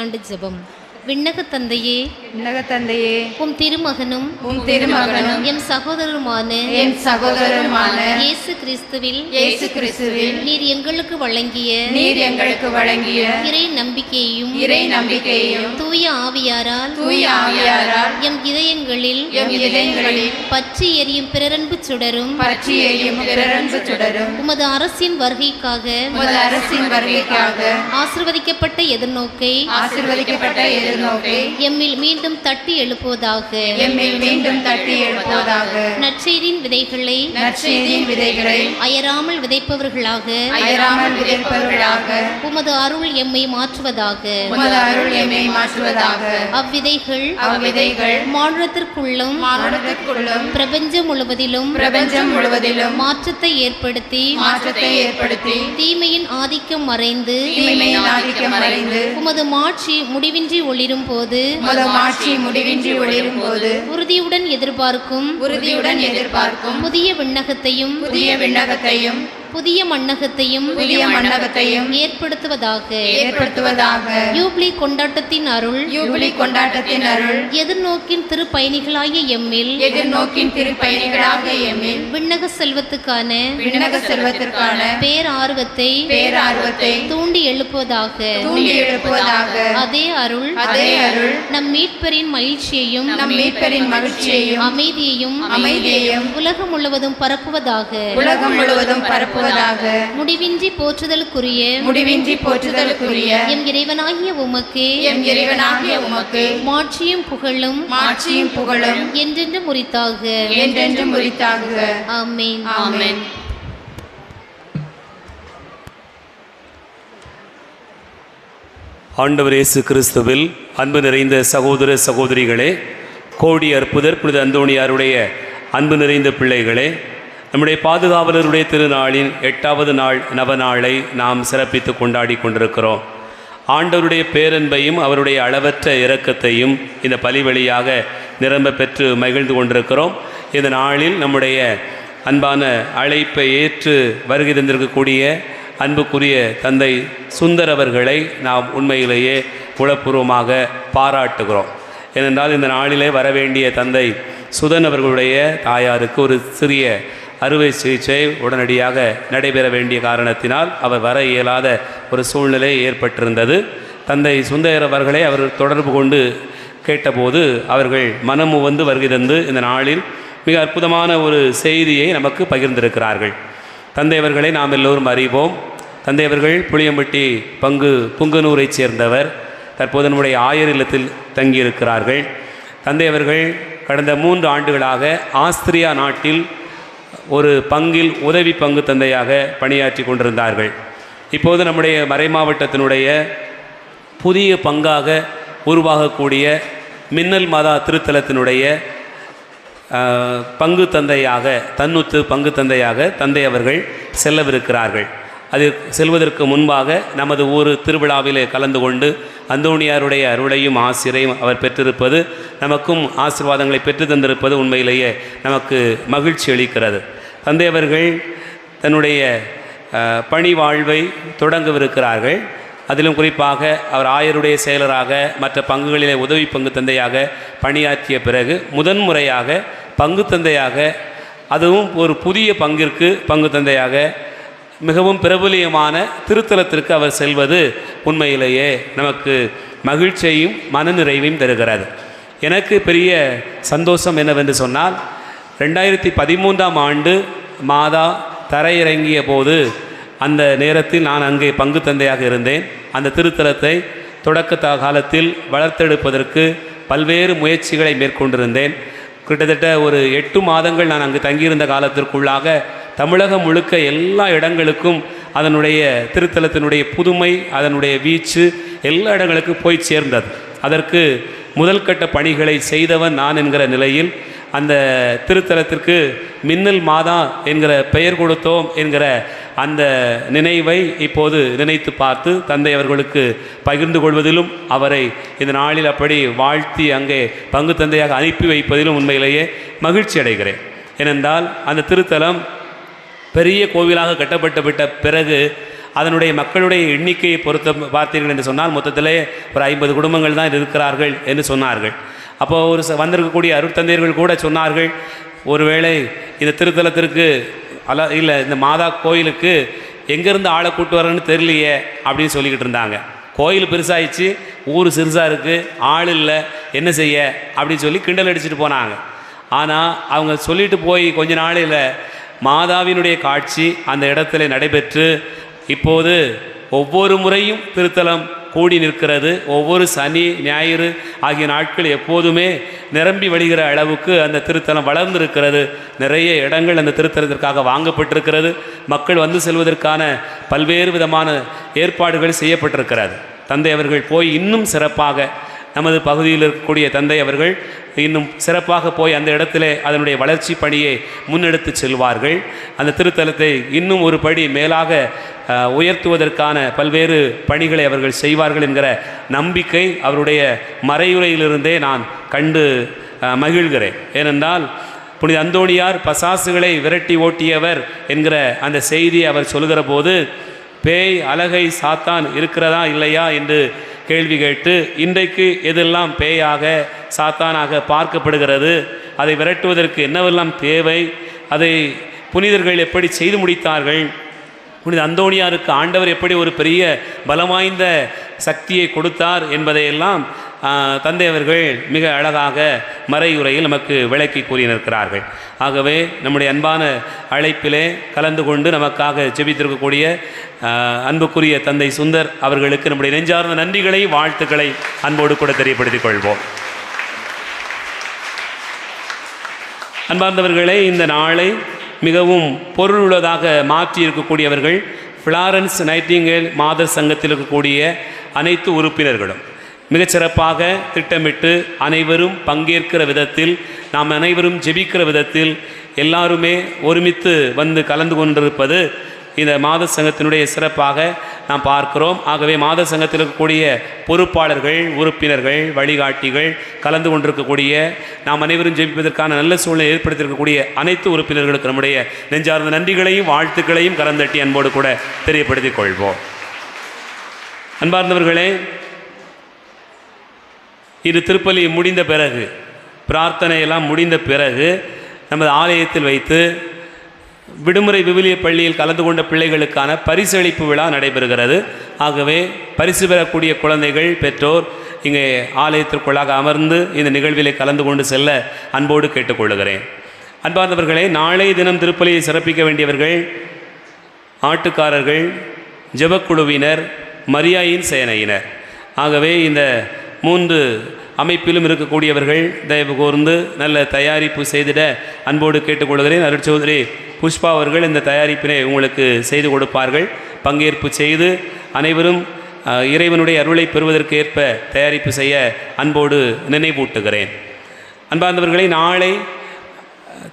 ஆண்டு ஜெபம். விண்ணக தந்தையே, விண்ணக தந்தையே, உம் திருமகனும் எம் சகோதரருமான இயேசு கிறிஸ்துவில் நீர் எங்களுக்கு வழங்கிய இறை நம்பிக்கையையும் தூய ஆவியாரால் எம் இதயங்களில் பற்றி எரியும் பிறரன்பு சுடரும் உமது அரசின் வருகைக்காக ஆசீர்வதிக்கப்பட்ட எதிர்நோக்கை எம்மில் மீண்டும் தட்டி எழுப்புவதாக. நற்செய்தியின் விதைகளை அயராமல் விதைப்பவர்களாக உமது அருள் எம்மை மாற்றுவதாக. அவ்விதைகள் மானுடத்திற்குள்ளும் பிரபஞ்சம் முழுவதிலும் மாற்றத்தை ஏற்படுத்தி தீமையின் ஆதிக்கம் மறைந்து உமது மாட்சி முடிவின்றி ஒளிரும் போது உறுதியுடன் எதிர்பார்க்கும் புதிய விண்ணகத்தையும் புதிய மண்ணகத்தையும் ஏற்படுத்துவதாக. யூப்ளி கொண்டாட்டத்தின் அருள் எதிர்நோக்கின் திருப்பயணிகளாகிய எம்மில் விண்ணக செல்வத்துக்கான பேரார்வத்தை தூண்டி எழுப்புவதாக. அதே அருள் நம் மீட்பரின் மகிழ்ச்சியையும் அமைதியையும் உலகம் முழுவதும் பரப்புவதாக. முடிவின்றி போற்றுதலுக்குரிய எம் இறைவனாகிய உமக்கு மாட்சியும் புகழும் என்றென்றும் உரித்தாக. ஆமென். ஆண்டவர் இயேசு கிறிஸ்துவில் அன்பு நிறைந்த சகோதர சகோதரிகளே, கோடி அற்புதர் புனித அந்தோணியாருடைய அன்பு நிறைந்த பிள்ளைகளே, நம்முடைய பாதுகாவலருடைய திருநாளின் 8வது நாள் நவநாளை நாம் சிறப்பித்து கொண்டாடி கொண்டிருக்கிறோம். ஆண்டவருடைய பேரன்பையும் அவருடைய அளவற்ற இரக்கத்தையும் இந்த பலி வழியாக நிரம்ப பெற்று மகிழ்ந்து கொண்டிருக்கிறோம். இந்த நாளில் நம்முடைய அன்பான அழைப்பை ஏற்று வருகை தந்திருக்கக்கூடிய அன்புக்குரிய தந்தை சுந்தர் அவர்களை நாம் உண்மையிலேயே உளப்பூர்வமாக பாராட்டுகிறோம். ஏனென்றால் இந்த நாளிலே வரவேண்டிய தந்தை சுதன் அவர்களுடைய தாயாருக்கு ஒரு சிறிய அறுவை சிகிச்சை உடனடியாக நடைபெற வேண்டிய காரணத்தினால் அவர் வர இயலாத ஒரு சூழ்நிலை ஏற்பட்டிருந்தது. தந்தை சுந்தர் அவர்களை அவர் தொடர்பு கொண்டு கேட்டபோது அவர்கள் மனமு வந்து வருகை தந்து இந்த நாளில் மிக அற்புதமான ஒரு செய்தியை நமக்கு பகிர்ந்திருக்கிறார்கள். தந்தை அவர்களை நாம் எல்லோரும் அறிவோம். தந்தை அவர்கள் புளியம்பட்டி புங்கனூரைச் சேர்ந்தவர். தற்போது நம்முடைய ஆயர் இல்லத்தில் தங்கியிருக்கிறார்கள். தந்தை அவர்கள் கடந்த 3 ஆண்டுகளாக ஆஸ்திரியா நாட்டில் ஒரு பங்கில் உதவி பங்கு தந்தையாக பணியாற்றி கொண்டிருந்தார்கள். இப்போது நம்முடைய மறைமாவட்டத்தினுடைய புதிய பங்காக உருவாகக்கூடிய மின்னல் மாதா திருத்தலத்தினுடைய பங்கு தந்தையாக தன்னுத்து பங்கு தந்தையாக தந்தை அவர்கள் செல்லவிருக்கிறார்கள். அது செல்வதற்கு முன்பாக நமது ஊர் திருவிழாவிலே கலந்து கொண்டு அந்தோணியாருடைய அருளையும் ஆசிரையும் அவர் பெற்றிருப்பது, நமக்கும் ஆசீர்வாதங்களை பெற்று தந்திருப்பது உண்மையிலேயே நமக்கு மகிழ்ச்சி அளிக்கிறது. தந்தை அவர்கள் தன்னுடைய பணி வாழ்வை தொடங்கவிருக்கிறார்கள். அதிலும் குறிப்பாக அவர் ஆயருடைய செயலராக மற்ற பங்குகளிலே உதவி பங்கு தந்தையாக பணியாற்றிய பிறகு முதன்முறையாக பங்கு தந்தையாக, அதுவும் ஒரு புதிய பங்கிற்கு பங்கு தந்தையாக மிகவும் பிரபலியமான திருத்தலத்திற்கு அவர் செல்வது உண்மையிலேயே நமக்கு மகிழ்ச்சியையும் மனநிறைவையும் தருகிறது. எனக்கு பெரிய சந்தோஷம் என்னவென்று சொன்னால், 2013ஆம் ஆண்டு மாதா தரையிறங்கிய போது அந்த நேரத்தில் நான் அங்கே பங்கு தந்தையாக இருந்தேன். அந்த திருத்தலத்தை தொடக்க காலத்தில் வளர்த்தெடுப்பதற்கு பல்வேறு முயற்சிகளை மேற்கொண்டிருந்தேன். கிட்டத்தட்ட ஒரு 8 மாதங்கள் நான் அங்கு தங்கியிருந்த காலத்திற்குள்ளாக தமிழகம் முழுக்க எல்லா இடங்களுக்கும் அதனுடைய திருத்தலத்தினுடைய புதுமை, அதனுடைய வீச்சு எல்லா இடங்களுக்கும் போய் சேர்ந்தது. அதற்கு முதல் கட்ட பணிகளை செய்தவன் நான் என்கிற நிலையில் அந்த திருத்தலத்திற்கு மின்னல் மாதா என்கிற பெயர் கொடுத்தோம் என்கிற அந்த நினைவை இப்போது நினைத்து பார்த்து தந்தை அவர்களுக்கு பகிர்ந்து கொள்வதிலும் அவரை இந்த நாளில் அப்படி வாழ்த்தி அங்கே பங்கு தந்தையாக அனுப்பி வைப்பதிலும் உண்மையிலேயே மகிழ்ச்சி அடைகிறேன். ஏனென்றால் அந்த திருத்தலம் பெரிய கோவிலாக கட்டப்பட்டு விட்ட பிறகு அதனுடைய மக்களுடைய எண்ணிக்கையை பொறுத்த பார்த்தீர்கள் என்று சொன்னால் மொத்தத்திலே ஒரு 50 குடும்பங்கள் தான் இருக்கிறார்கள் என்று சொன்னார்கள். அப்போது ஒரு வந்திருக்கக்கூடிய அருட்தந்தையர்கள் கூட சொன்னார்கள், ஒருவேளை இந்த திருத்தலத்திற்கு இல்லை இந்த மாதா கோயிலுக்கு எங்கேருந்து ஆளை கூட்டு வரேன்னு தெரியலையே அப்படின்னு சொல்லிக்கிட்டு இருந்தாங்க. கோயில் பெருசாகிடுச்சு, ஊர் சிறுசாக இருக்குது, ஆள் இல்லை, என்ன செய்ய அப்படின்னு சொல்லி கிண்டல் அடிச்சுட்டு போனாங்க. ஆனால் அவங்க சொல்லிட்டு போய் கொஞ்ச நாளில் மாதாவினுடைய காட்சி அந்த இடத்துல நடைபெற்று இப்போது ஒவ்வொரு முறையும் திருத்தலம் கூடி நிற்கிறது. ஒவ்வொரு சனி ஞாயிறு ஆகிய நாட்கள் எப்போதுமே நிரம்பி வழிகிற அளவுக்கு அந்த திருத்தலம் வளர்ந்திருக்கிறது. நிறைய இடங்கள் அந்த திருத்தலத்திற்காக வாங்கப்பட்டிருக்கிறது. மக்கள் வந்து செல்வதற்கான பல்வேறு விதமான ஏற்பாடுகள் செய்யப்பட்டிருக்கிறது. தந்தை அவர்கள் போய் இன்னும் சிறப்பாக நமது பகுதியில் இருக்கக்கூடிய தந்தை அவர்கள் இன்னும் சிறப்பாக போய் அந்த இடத்திலே அதனுடைய வளர்ச்சி பணியை முன்னெடுத்து செல்வார்கள். அந்த திருத்தலத்தை இன்னும் ஒரு படி மேலாக உயர்த்துவதற்கான பல்வேறு பணிகளை அவர்கள் செய்வார்கள் என்கிற நம்பிக்கை அவருடைய மறையுரையிலிருந்தே நான் கண்டு மகிழ்கிறேன். ஏனென்றால் புனித அந்தோணியார் பசாசுகளை விரட்டி ஓட்டியவர் என்கிற அந்த செய்தியை அவர் சொல்லுகிற போது பேய் அலகை சாத்தான் இருக்கிறதா இல்லையா என்று கேள்வி கேட்டு இன்றைக்கு எதெல்லாம் பேயாக சாத்தானாக பார்க்கப்படுகிறது, அதை விரட்டுவதற்கு என்னவெல்லாம் தேவை, அதை புனிதர்கள் எப்படி செய்து முடித்தார்கள், புனித அந்தோணியாருக்கு ஆண்டவர் எப்படி ஒரு பெரிய பலமாய்ந்த சக்தியை கொடுத்தார் என்பதையெல்லாம் தந்தை அவர்கள் மிக அழகாக மறையுரையில் நமக்கு விளக்கி கூறியிருக்கிறார்கள். ஆகவே நம்முடைய அன்பான அழைப்பிலே கலந்து கொண்டு நமக்காக ஜெபித்திருக்கக்கூடிய அன்புக்குரிய தந்தை சுந்தர் அவர்களுக்கு நம்முடைய நெஞ்சார்ந்த நன்றிகளை வாழ்த்துக்களை அன்போடு கூட தெரியப்படுத்திக் கொள்வோம். அன்பார்ந்தவர்களே, இந்த நாளை மிகவும் பொருளுள்ளதாக மாற்றி இருக்கக்கூடியவர்கள் ஃப்ளாரன்ஸ் நைட்டிங்கேல் மாதர் சங்கத்தில் இருக்கக்கூடிய அனைத்து உறுப்பினர்களும் மிகச்சிறப்பாக திட்டமிட்டு அனைவரும் பங்கேற்கிற விதத்தில், நாம் அனைவரும் ஜெபிக்கிற விதத்தில் எல்லாருமே ஒருமித்து வந்து கலந்து கொண்டிருப்பது இந்த மாத சங்கத்தினுடைய சிறப்பாக நாம் பார்க்கிறோம். ஆகவே மாத சங்கத்தில் இருக்கக்கூடிய பொறுப்பாளர்கள், உறுப்பினர்கள், வழிகாட்டிகள், கலந்து கொண்டிருக்கக்கூடிய நாம் அனைவரும் ஜெபிப்பதற்கான நல்ல சூழ்நிலை ஏற்படுத்தியிருக்கக்கூடிய அனைத்து உறுப்பினர்களுக்கு நம்முடைய நெஞ்சார்ந்த நன்றிகளையும் வாழ்த்துக்களையும் கலந்தட்டி அன்போடு கூட தெரியப்படுத்திக் கொள்வோம். அன்பார்ந்தவர்களே, இது திருப்பலி முடிந்த பிறகு, பிரார்த்தனையெல்லாம் முடிந்த பிறகு நமது ஆலயத்தில் வைத்து விடுமுறை விவிலிய பள்ளியில் கலந்து கொண்ட பிள்ளைகளுக்கான பரிசளிப்பு விழா நடைபெறுகிறது. ஆகவே பரிசு பெறக்கூடிய குழந்தைகள், பெற்றோர் இங்கே ஆலயத்திற்குள்ளாக அமர்ந்து இந்த நிகழ்விலே கலந்து கொண்டு செல்ல அன்போடு கேட்டுக்கொள்ளுகிறேன். அன்பார்ந்தவர்களே, நாளை தினம் திருப்பலியை சிறப்பிக்க வேண்டியவர்கள் ஆட்டுக்காரர்கள், ஜெபக்குழுவினர், மரியாயின் சேனையினர். ஆகவே இந்த 3 அமைப்பிலும் இருக்கக்கூடியவர்கள் தயவு கூர்ந்து நல்ல தயாரிப்பு செய்திட அன்போடு கேட்டுக்கொள்கிறேன். அருட்சகோதரி புஷ்பா அவர்கள் இந்த தயாரிப்பினை உங்களுக்கு செய்து கொடுப்பார்கள். பங்கேற்பு செய்து அனைவரும் இறைவனுடைய அருளை பெறுவதற்கு ஏற்ப தயாரிப்பு செய்ய அன்போடு நினைவூட்டுகிறேன். அன்பார்ந்தவர்களை, நாளை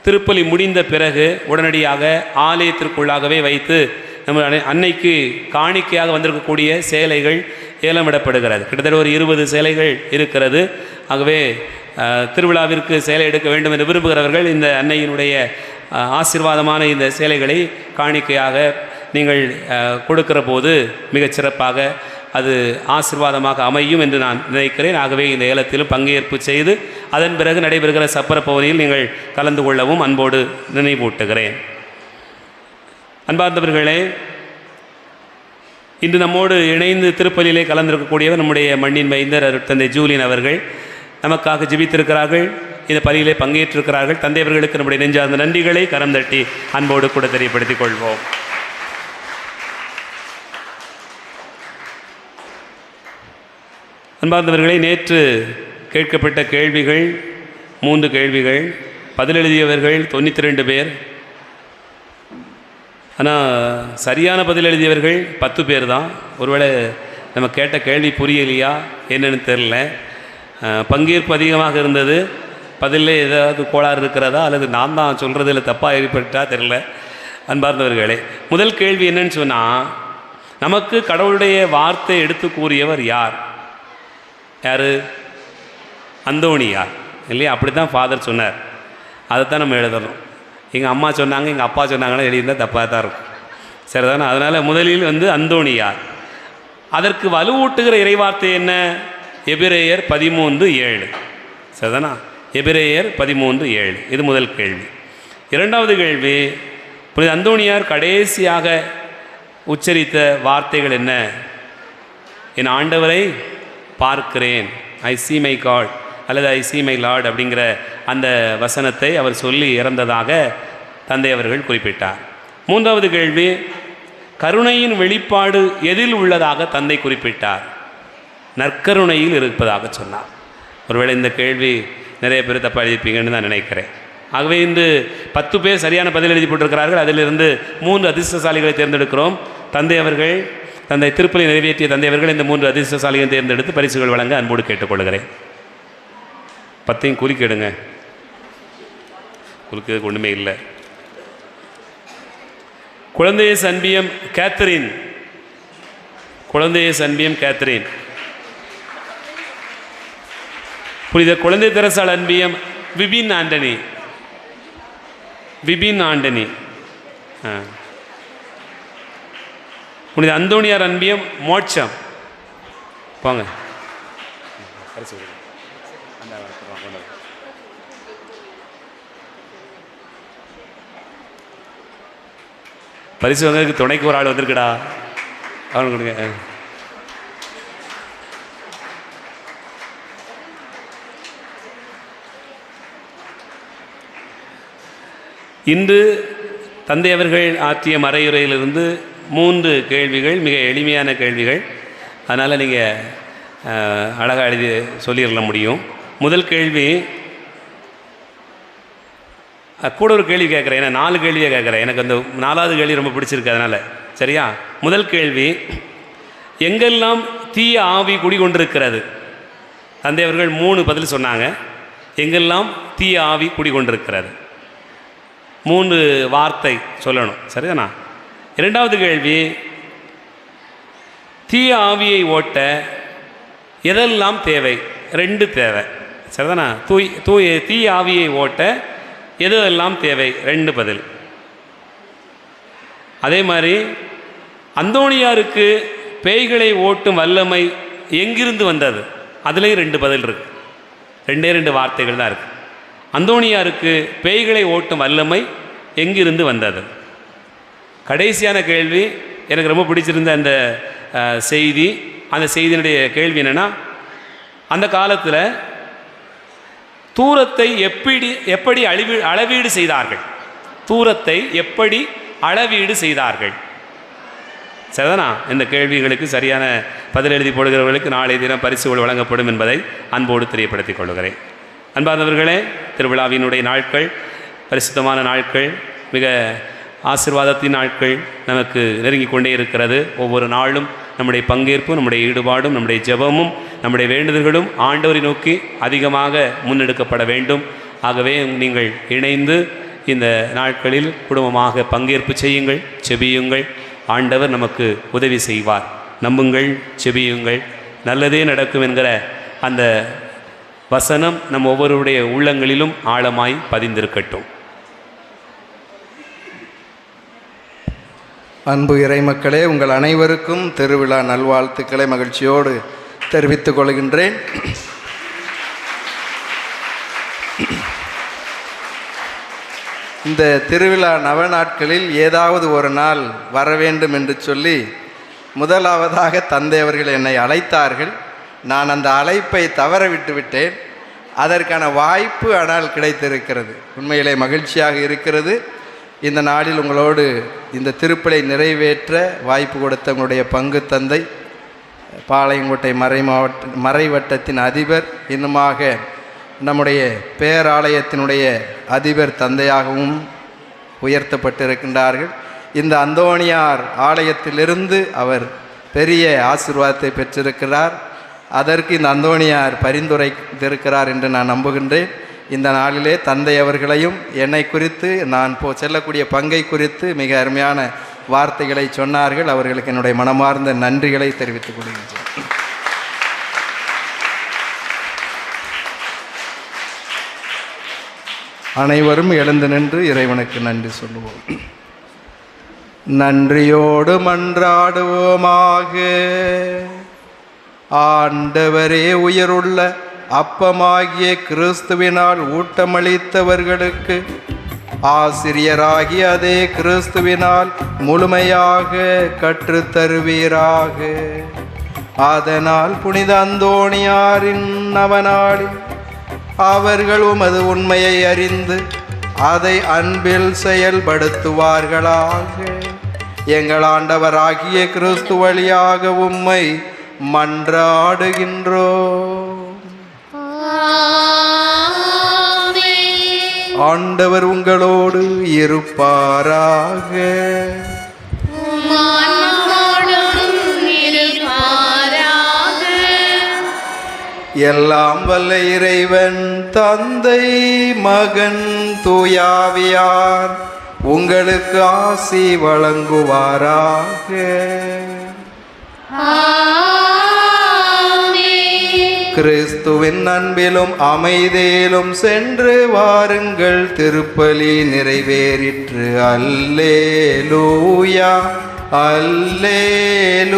திருப்பலி முடிந்த பிறகு உடனடியாக ஆலயத்திற்குள்ளாகவே வைத்து நம்ம அன்னைக்கு காணிக்கையாக வந்திருக்கக்கூடிய சேலைகள் ஏலமிடப்படுகிறது. கிட்டத்தட்ட ஒரு 20 சேலைகள் இருக்கிறது. ஆகவே திருவிழாவிற்கு சேலை எடுக்க வேண்டும் என்று விரும்புகிறவர்கள் இந்த அன்னையினுடைய ஆசீர்வாதமான இந்த சேலைகளை காணிக்கையாக நீங்கள் கொடுக்கிற போது மிகச் சிறப்பாக அது ஆசீர்வாதமாக அமையும் என்று நான் நினைக்கிறேன். ஆகவே இந்த ஏலத்திலும் பங்கேற்பு செய்து அதன் பிறகு நடைபெறுகிற சப்பர பவனியில் நீங்கள் கலந்து கொள்ளவும் அன்போடு நினைவூட்டுகிறேன். அன்பார்ந்தவர்களே, இன்று நம்மோடு இணைந்து திருப்பலியிலே கலந்திருக்கக்கூடியவர் நம்முடைய மண்ணின் மைந்தர் தந்தை ஜூலியன் அவர்கள் நமக்காக ஜெபித்திருக்கிறார்கள். இந்த பலியிலே பங்கேற்றிருக்கிறார்கள். தந்தை அவர்களுக்கு நம்முடைய நெஞ்சார்ந்த நன்றிகளை கரம் தட்டி அன்போடு கூட தெரியப்படுத்திக் கொள்வோம். அன்பார்ந்தவர்களை, நேற்று கேட்கப்பட்ட கேள்விகள் 3 கேள்விகள், பதிலெழுதியவர்கள் 92 பேர். ஆனால் சரியான பதில் எழுதியவர்கள் 10 பேர் தான். ஒருவேளை நம்ம கேட்ட கேள்வி புரியலையா என்னன்னு தெரில. பங்கேற்பு அதிகமாக இருந்தது. பதிலே ஏதாவது கோளாறு இருக்கிறதா அல்லது நான் தான் சொல்கிறதில் தப்பாக ஏற்பட்டா தெரில. அன்பார்ந்தவர்களே, முதல் கேள்வி என்னன்னு சொன்னால், நமக்கு கடவுளுடைய வார்த்தை எடுத்து கூறியவர் யார்? யார்? அந்தோணியார் இல்லையா? அப்படி தான் ஃபாதர் சொன்னார். அதைத்தான் நம்ம எழுதணும். எங்கள் அம்மா சொன்னாங்க, எங்கள் அப்பா சொன்னாங்கன்னா எழுதியிருந்தால் தப்பாக தான் இருக்கும். சரிதானே? அதனால் முதலில் அந்தோணியார். அதற்கு வலுவூட்டுகிற இறைவார்த்தை என்ன? எபிரேயர் 13:7. சரிதானா? எபிரேயர் 13:7. இது முதல் கேள்வி. இரண்டாவது கேள்வி, புனித அந்தோணியார் கடைசியாக உச்சரித்த வார்த்தைகள் என்ன? என் ஆண்டவரை பார்க்கிறேன், ஐ சீ மை காட் அல்லது ஐ சீ மை லார்ட் அப்படிங்கிற அந்த வசனத்தை அவர் சொல்லி இறந்ததாக தந்தை அவர்கள் குறிப்பிட்டார். மூன்றாவது கேள்வி, கருணையின் வெளிப்பாடு எதில் உள்ளதாக தந்தை குறிப்பிட்டார்? நற்கருணையில் இருப்பதாக சொன்னார். ஒருவேளை இந்த கேள்வி நிறைய பேர் தப்பாக எழுதிப்பீங்கன்னு நான் நினைக்கிறேன். ஆகவே இந்த 10 பேர் சரியான பதில் எழுதி போட்டிருக்கிறார்கள். அதிலிருந்து 3 அதிர்ஷ்டசாலிகளை தேர்ந்தெடுக்கிறோம். தந்தை அவர்கள், தந்தை திருப்பலி நிறைவேற்றிய தந்தை அவர்கள் இந்த 3 அதிர்ஷ்டசாலிகளை தேர்ந்தெடுத்து பரிசுகள் வழங்க அன்போடு கேட்டுக்கொள்கிறேன். 10 குறுக்கிடுங்க, குறுக்கு ஒன்றுமே இல்லை. குழந்தைய சன்பியம் கேத்தரின், குழந்தைய சன்பியம் கேத்தரின். புனித குழந்தை தெரசால் அன்பியம் விபின் ஆண்டனி, விபின் ஆண்டனி. புனித அந்தோணியார் அன்பியம் மோட்சம். போங்க, பரிசு வாங்கிறதுக்கு துணைக்கு ஒரு ஆள் வந்திருக்குடா, அவனுக்கு கொடுங்க. இன்று தந்தை அவர்கள் ஆற்றிய மறையுரையிலிருந்து 3 கேள்விகள், மிக எளிமையான கேள்விகள். அதனால் நீங்கள் அழகாக எழுதி சொல்லிடல முடியும். முதல் கேள்வி, கூட ஒரு கேள்வி கேட்குறேன், ஏன்னா 4 கேள்வியை கேட்குறேன். எனக்கு அந்த 4வது கேள்வி ரொம்ப பிடிச்சிருக்கு, அதனால் சரியா? முதல் கேள்வி, எங்கெல்லாம் தீய ஆவி குடிகொண்டிருக்கிறது? தந்தை அவர்கள் 3 பதில் சொன்னாங்க. எங்கெல்லாம் தீய ஆவி குடிகொண்டிருக்கிறது? 3 வார்த்தை சொல்லணும், சரிதானா? இரண்டாவது கேள்வி, தீய ஆவியை ஓட்ட எதெல்லாம் தேவை? 2 தேவை, சரிதானா? தீய ஆவியை ஓட்ட எதெல்லாம் தேவை? 2 பதில். அதே மாதிரி அந்தோணியாருக்கு பேய்களை ஓட்டும் வல்லமை எங்கிருந்து வந்தது? அதுலேயும் 2 பதில் இருக்கு. 2 வார்த்தைகள் தான் இருக்கு. அந்தோணியாருக்கு பேய்களை ஓட்டும் வல்லமை எங்கிருந்து வந்தது? கடைசியான கேள்வி, எனக்கு ரொம்ப பிடிச்சிருந்த அந்த செய்தி. அந்த செய்தியினுடைய கேள்வி என்னென்னா, அந்த காலத்தில் தூரத்தை எப்படி அளவீடு செய்தார்கள்? தூரத்தை எப்படி அளவீடு செய்தார்கள்? சரிதானா? இந்த கேள்விகளுக்கு சரியான பதில் எழுதி போடுகிறவர்களுக்கு நாளை தினம் பரிசுகள் வழங்கப்படும் என்பதை அன்போடு தெரியப்படுத்திக் கொள்கிறேன். அன்பார்ந்தவர்களே, திருவிழாவினுடைய நாட்கள் பரிசுத்தமான நாட்கள், மிக ஆசீர்வாதத்தின் நாட்கள் நமக்கு நெருங்கி கொண்டே இருக்கிறது. ஒவ்வொரு நாளும் நம்முடைய பங்கேற்பும், நம்முடைய ஈடுபாடும், நம்முடைய ஜெபமும், நம்முடைய வேண்டுதல்களும் ஆண்டவரை நோக்கி அதிகமாக முன்னெடுக்கப்பட வேண்டும். ஆகவே நீங்கள் இணைந்து இந்த நாட்களில் குடும்பமாக பங்கேற்பு செய்யுங்கள், செபியுங்கள். ஆண்டவர் நமக்கு உதவி செய்வார். நம்புங்கள், செபியுங்கள், நல்லதே நடக்கும் என்கிற அந்த வசனம் நம் ஒவ்வொருடைய உள்ளங்களிலும் ஆழமாய் பதிந்திருக்கட்டும். அன்பு இறைமக்களே, உங்கள் அனைவருக்கும் திருவிழா நல்வாழ்த்துக்களை மகிழ்ச்சியோடு தெரிவித்துக் கொள்கின்றேன். இந்த திருவிழா நவநாட்களில் ஏதாவது ஒரு நாள் வர வேண்டும் என்று சொல்லி முதலாவதாக தந்தை அவர்கள் என்னை அழைத்தார்கள். நான் அந்த அழைப்பை தவற விட்டு விட்டேன். அதற்கான வாய்ப்பு ஆனால் கிடைத்திருக்கிறது. உண்மையிலே மகிழ்ச்சியாக இருக்கிறது. இந்த நாளில் உங்களோடு இந்த திருப்பலை நிறைவேற்ற வாய்ப்பு கொடுத்த உங்களுடைய பங்கு தந்தை, பாளையங்கோட்டை மறைவட்டத்தின் அதிபர், இன்னுமாக நம்முடைய பேராலயத்தினுடைய அதிபர் தந்தையாகவும் உயர்த்தப்பட்டிருக்கின்றார்கள். இந்த அந்தோணியார் ஆலயத்திலிருந்து அவர் பெரிய ஆசீர்வாதத்தை பெற்றிருக்கிறார். அதற்கு இந்த அந்தோணியார் பரிந்துரைத்திருக்கிறார் என்று நான் நம்புகின்றேன். இந்த நாளிலே தந்தை அவர்களையும் என்னை குறித்து நான் செல்லக்கூடிய பங்கை குறித்து மிக அருமையான வார்த்தைகளை சொன்னார்கள். அவர்களுக்கு என்னுடைய மனமார்ந்த நன்றிகளை தெரிவித்துக் கொள்கின்றேன். அனைவரும் எழுந்து நின்று இறைவனுக்கு நன்றி சொல்லுவோம். நன்றியோடு மன்றாடுவோமாக. ஆண்டவரே, உயிருள்ள அப்பமாகிய கிறிஸ்துவினால் ஊட்டமளித்தவர்களுக்கு ஆசிரியராகி அதே கிறிஸ்துவினால் முழுமையாக கற்றுத்தருவீராக. அதனால் புனித அந்தோணியாரின் நவநாளில் அவர்கள் உமது உண்மையை அறிந்து அதை அன்பில் செயல்படுத்துவார்களாக. எங்கள் ஆண்டவராகிய கிறிஸ்து வழியாக உம்மை மன்றாடுகின்றோம். ஆண்டவர் உங்களோடு இருப்பாராக. எல்லாம் வல்ல இறைவன் தந்தை, மகன், தூயாவியார் உங்களுக்கு ஆசி வழங்குவாராக. கிறிஸ்துவின் அன்பிலும் அமைதியிலும் சென்று வாருங்கள். திருப்பலி நிறைவேறிற்று. அல்லேலூயா, அல்லேலூயா.